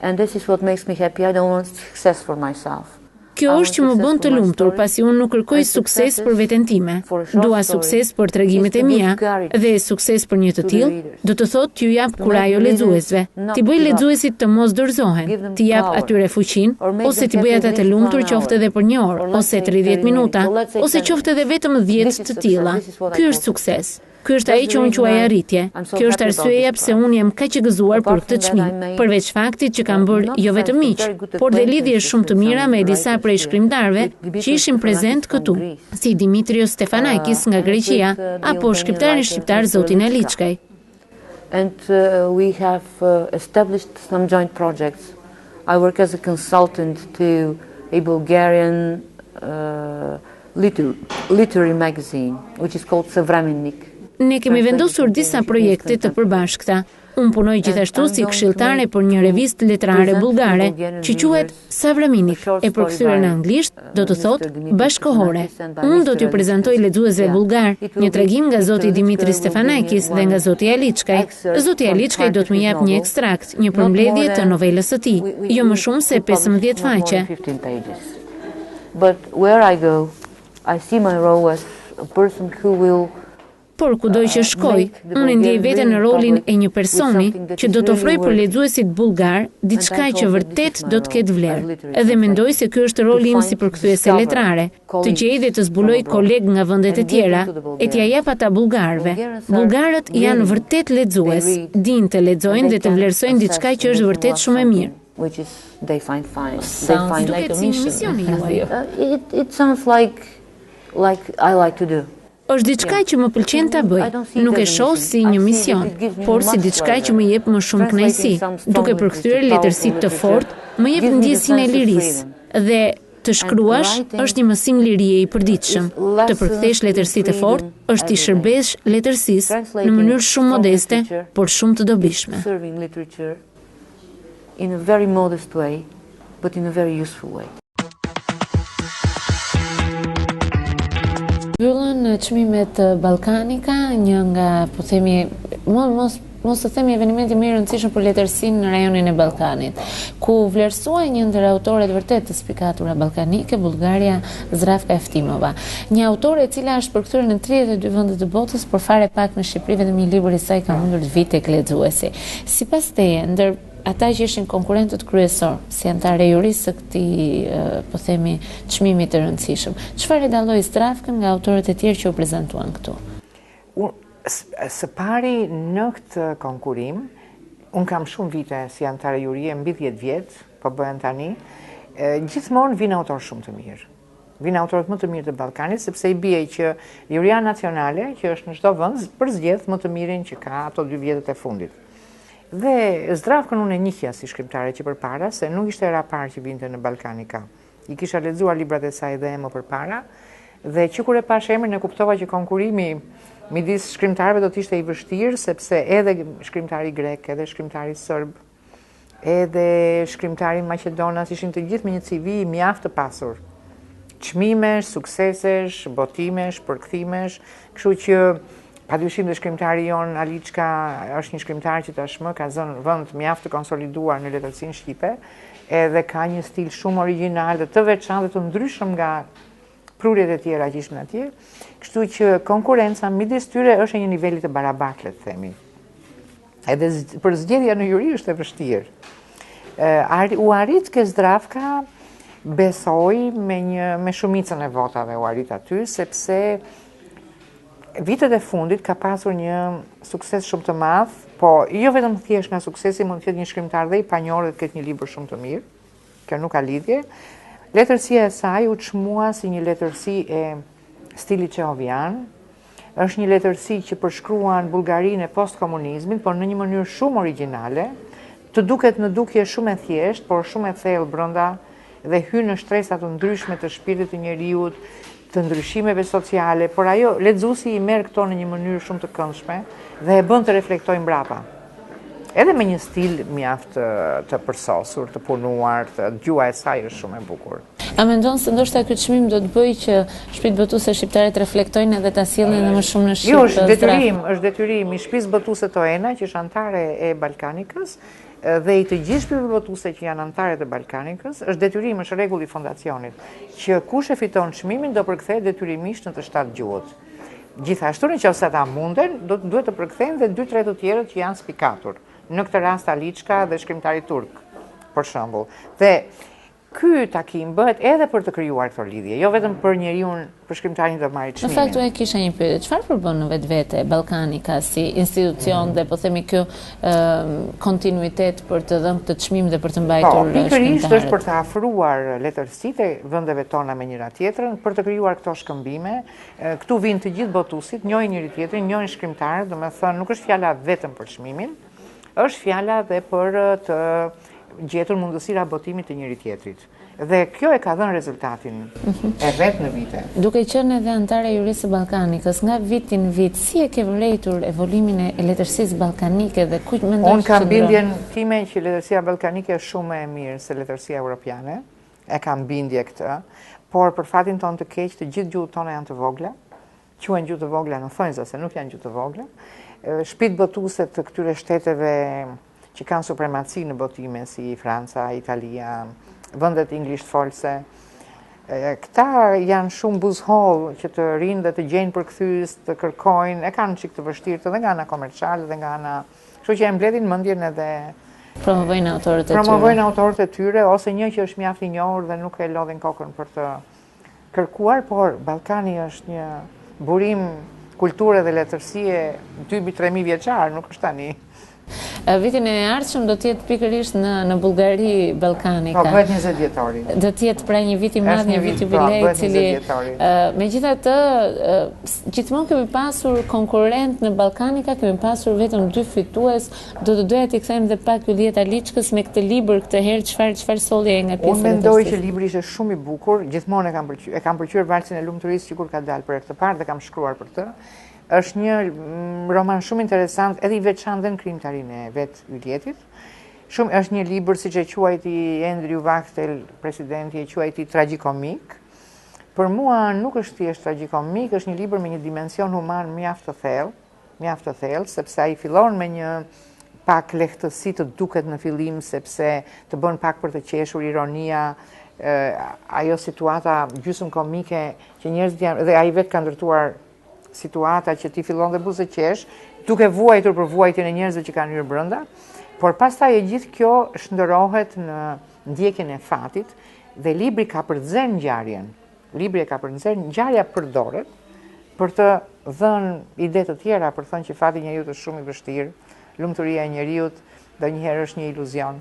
And this is what makes me happy. I don't want success for myself. Kjo është që më bën të lumtur, pasi unë nuk kërkoj sukses për veten time. Dua sukses për tregimet e mia dhe sukses për një të tillë, do të thotë t'ju jap kurajo lexuesve. Ti bëj lexuesit të mos dorëzohen, ti jap atyre fuqinë, ose ti bëj ata të lumtur qoftë edhe për 1 orë, ose 30 minuta, ose qoftë edhe vetëm 10 të tilla. Ky është sukses. Ky është ai që unë quaj arritje. Kjo është arsyeja pse unë jam kaq i gëzuar për këtë çmim, përveç faktit që kam bërë jo vetëm miq, por dhe lidhje shumë të mira me disa prej shkrimtarëve që ishin prezent këtu, si Dimitrios Stefanakis nga Greqia apo shkriptari shqiptar Zoti Naliçkaj. And we have established some joint projects. I work as a consultant to a Bulgarian literary magazine, which is called Savremenik. Ne kemi vendosur disa projekte të përbashkëta. Unë punoj gjithashtu si këshilltare për një revistë letrare bullgare që quhet Savremenik, e përkthyer në anglisht do të thotë bashkohore. Unë do t'ju prezantoj lexuesve bullgar një tregim nga zoti Dimitris Stefanakis dhe nga zoti Aliçkaj. Zoti Aliçkaj do të më jap një ekstrakt, një përmbledhje të novelës së tij, jo më shumë se 15 faqe. But where I go, I see my role as a person who will Por kudo që shkoj, unë ndjej veten në rolin e një personi që do të ofroj për lexuesit bullgar diçka që vërtet do të ketë vlerë. Edhe mendoj se ky është roli im si përkthyese letrare, të gjej dhe të zbuloj kolegë nga vendet e tjera, e t'ia jap ata bullgarëve. Bullgarët janë vërtet lexues, dinë të lexojnë dhe të vlerësojnë diçka që është vërtet shumë e mirë. Which is they find fine. Duket si një mision juaj. It sounds like I like to do. Është diçka që më pëlqen ta bëj. Nuk e shoh si një mision, por si diçka që më jep më shumë kënaqësi. Duke përkthyer letërsitë të fortë, më jep ndjesinë e lirisë. Dhe të shkruash është një mësim lirie i përditshëm. Të përkthesh letërsi të fortë është i shërbesh letërsisë në mënyrë shumë modeste, por shumë të dobishme. In a very modest way, but in a very useful way. Mbyllën çmimet ballkanika, një nga, po themi, mos të themi eventi më i rëndësishëm për letërsinë në rajonin e Ballkanit, ku vlerësuar një ndër autoret vërtet të spikatura ballkanike, Bullgaria Zdravka Eftimova, një autore e cila është përkthyer në 32 vende të botës, por fare pak në Shqipëri vetëm një libër i saj ka mundur të vijë tek lexuesi. Sipas teje, ndër ata që ishin konkurrentët kryesor, si anëtarë juristë së këtij, po themi, çmimi të rëndësishëm, çfarë dalloi Zdravkën nga autorët e tjerë që u prezantuan këtu? Së pari në këtë konkurim, unë kam shumë vite si anëtare jurie, mbi 10 vjet, po bëhen tani, gjithmonë vinë autorë shumë të mirë. Vinë autorët më të mirë të Ballkanit, sepse i bie që Juria Nacionale, që është në çdo vend, përzgjedh më të mirin që ka ato 2 vjetët e fundit. Dhe Zdravkën unë e njihja si shkrimtare që përpara, se nuk ishte era parë që vinte në Ballkanika. I kisha lexuar librat e saj dhe më përpara, dhe që kur e pash emrin e kuptova që konkurimi midis shkrimtarëve do të ishte i vështirë, sepse edhe shkrimtari grek, edhe shkrimtari serb, edhe shkrimtari maqedonas ishin të gjithë me një CV mjaft të pasur. Çmimesh, suksesesh, botimesh, përkthimesh, kështu që padyshim dhe shkrimtari jon Aliçka është një shkrimtar që tashmë ka zënë vend mjaft të konsoliduar në letërsinë shqipe, edhe ka një stil shumë origjinal dhe të veçantë dhe të ndryshëm nga prurjet e tjera që ishin atje, kështu që konkurenca midis tyre është e një niveli të barabartë, le të themi. Edhe për zgjedhja në juri është e vështirë. U arrit ke Zdravka, besoj me shumicën e votave u arrit aty, sepse vitet e fundit ka pasur një sukses shumë të madh, po jo vetëm thjesht nga suksesi, mund të jetë një shkrimtar dhe i panjohur dhe të ketë një libër shumë të mirë. Kjo nuk ka lidhje. Letërsia e saj u çmua si një letërsi e stilit çehovian. Është një letërsi që përshkruan Bullgarinë e postkomunizmit, por në një mënyrë shumë origjinale, të duket në dukje shumë e thjeshtë, por shumë e thellë brenda dhe hyn në shtresa të ndryshme të shpirtit të njeriut, të ndryshimeve sociale, por ajo lexuesi i merr këto në një mënyrë shumë të këndshme dhe e bën të reflektojë mbrapa. Edhe me një stil mjaft të përsosur, të punuar, gjua e saj është shumë e bukur. A mendon se ndoshta ky çmim do të bëjë që shtëpitë botuese shqiptare të reflektojnë edhe ta sjellin edhe më shumë në Shqipëri? Jo, është detyrim i shtëpisë botuese Toena, që është antare e Ballkanikës, dhe i të gjithë shtëpive botuese që janë antare të Ballkanikës, është detyrim, është rregull i fondacionit, që kush e fiton çmimin do përkthehet detyrimisht në të 7 gjuhët. Gjithashtu nëse ata munden, duhet të përkthehen dhe 2-3 të tjerët që janë spikatur. Në këtë rast Aliçka dhe shkrimtari turk, për shembull. Dhe ky takim bëhet edhe për të krijuar këtë lidhje, jo vetëm për njeriu, për shkrimtarin të marrë çmimin. Në fakt e kisha një pyetje, çfarë përbën në vetvete Ballkanika si institucion dhe po themi kjo kontinuitet për të dhënë këtë çmim dhe për të mbajtur shkrimtarët? Pikërisht është për të afruar letërsitë e vendeve tona me njëra tjetrën, për të krijuar këto shkëmbime. Këtu vinë të gjithë botuesit, njohin njëri tjetrin, njohin shkrimtarët, domethënë nuk është fjala vetëm për çmimin, është fjala dhe për të gjetur mundësira botimit të njëri tjetrit. Dhe kjo e ka dhënë rezultatin e vet në vite. Duke qenë edhe antare e jurisë Ballkanikës, nga vit në vit, si e ke vërejtur evolimin e letërsisë ballkanike dhe ku mendon se Unë kam bindjen time që letërsia ballkanike është shumë e mirë se letërsia europiane, e kam bindje këtë, por për fatin tonë të keq, të gjithë gjuhët tona janë të vogla, quhen gjuhë të vogla në thonjza se nuk janë gjuhë të vogla. Shtëpitë botuese të këtyre shteteve që kanë supremaci në botime si Franca, Italia, vendet inglishtfolse. Këta janë shumë buzholl që të rinë dhe të gjejnë përkthyes, të kërkojnë, e kanë çik të vështirë dhe nga ana komerciale dhe nga ana, kështu që e mbledhin mendjen edhe promovojnë autorët e tyre. Promovojnë autorët e tyre ose një që është mjaft i njohur dhe nuk e lodhin kokën për të kërkuar, por Ballkani është një burim kulture dhe letërsie 2-3 mijë vjeçar, nuk është tani. Vitin e ardhshëm do të jetë pikërisht në Bullgari Ballkanika. Po bëhet 20 vjetori. Do të jetë pra një vit i madh, një vit jubilej, i cili megjithatë gjithmonë kemi pasur konkurrent në Ballkanika, kemi pasur vetëm 2 fitues. Do të doja t'i kthejmë dhe pak Juliet Aliçkës me këtë libër këtë herë, çfarë solli nga pjesa e Unë mendoj që libri ishte shumë i bukur, gjithmonë e kam pëlqyer Valsin e lumturisë që kur ka dalë për këtë parë dhe kam shkruar për këtë. Është një roman shumë interesant, edhe i veçantë dhe në krijimtarinë e vet Julietit. Është një libër siç e quajti Andrew Wachtel, presidenti, e quajti tragjikomik. Për mua nuk është thjesht tragjikomik, është një libër me një dimension human mjaft të thellë, sepse ai fillon me një pak lehtësi të duket në fillim, sepse të bën pak për të qeshur, ironia, ajo situata gjysmë komike që njerëzit janë, dhe ai vetë ka ndërtuar situata që ti fillon dhe buzë qesh, duke vuajtur për vuajtjen e njerëzve që kanë hyrë brenda, por pastaj e gjithë kjo shndërrohet në ndjekjen e fatit dhe libri ka përnxjerr ngjarjen. Libri e ka përnxjerr, ngjarja përdoret për të dhënë ide të tjera, për të thënë që fati i njeriu është shumë i vështirë, lumturia e njeriu ndonjëherë është një iluzion,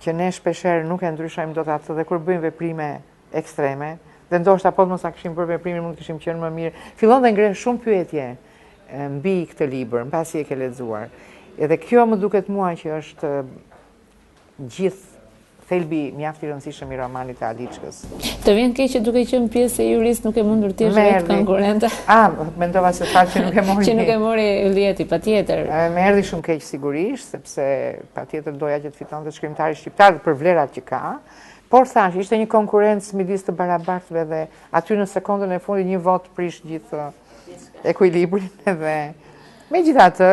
që ne shpeshherë nuk e ndryshojmë dot atë dhe kur bëjmë veprime ekstreme, dhe ndoshta po mos sa kishim bërë veprimin mund të kishim qenë më mirë. Fillon dhe ngre shumë pyetje mbi këtë libër, mbasi e ke lexuar. Edhe kjo më duket mua që është gjithë thelbi mjaft i rëndësishëm i romanit të Aliçkës. Të vjen keq që duke qenë pjesë e jurisë nuk e mundur të jesh vetë konkurrente. Mendova se fakt që nuk e mori. Që nuk e mori Julieti, patjetër. Më erdhi shumë keq sigurisht, sepse patjetër doja që të fitonte shkrimtari shqiptar për vlerat që ka. Por thash, ishte një konkurrencë midis të barabartëve dhe aty në sekondën e fundit një vot prish gjithë ekuilibrin dhe megjithatë,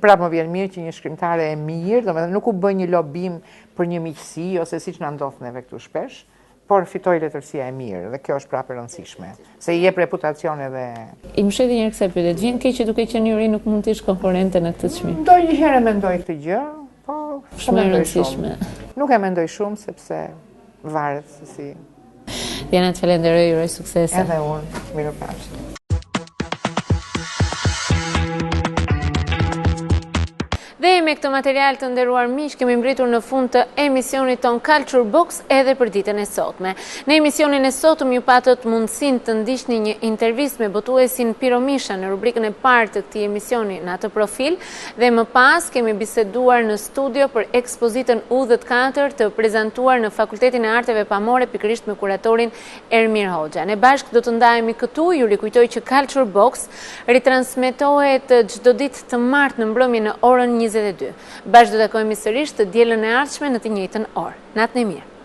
prapë më vjen mirë që një shkrimtare e mirë, domethënë nuk u bë një lobim për një miqësi ose siç na ndodh neve këtu shpesh, por fitoj letërsia e mirë, dhe kjo është prapë e rëndësishme, se i jep reputacion edhe... I më sheti njërë kësaj pyetje, vjen keq që duke qenë juri nuk mund të ish konkurrente në këtë çmim? Ndonjëherë mendoj këtë gjë, po Shumë e rëndësishme. Nuk e mendoj shumë, sepse varet se si... Diana, të falenderoj, uroj suksese. Edhe unë, mirupafshim. Dhe me këtë material të nderuar miq, kemi mbritur në fund të emisionit ton Culture Box edhe për ditën e sotme. Në emisionin e sotëm ju patët mundësinë të ndiqni një intervistë me botuesin Piro Misha në rubrikën e parë të këtij emisioni në atë profil, dhe më pas kemi biseduar në studio për ekspozitën U14 të prezantuar në Fakultetin e Arteve Pamore pikërisht me kuratorin Ermir Hoxha. Ne bashkë do të ndahemi këtu, ju rikujtoj që Culture Box ritransmetohet çdo ditë të martë në mbrëmje në orën 22. Bashkë do të takojmë sërish të dielën e ardhshme në të njëjtën orë. Natën e mirë.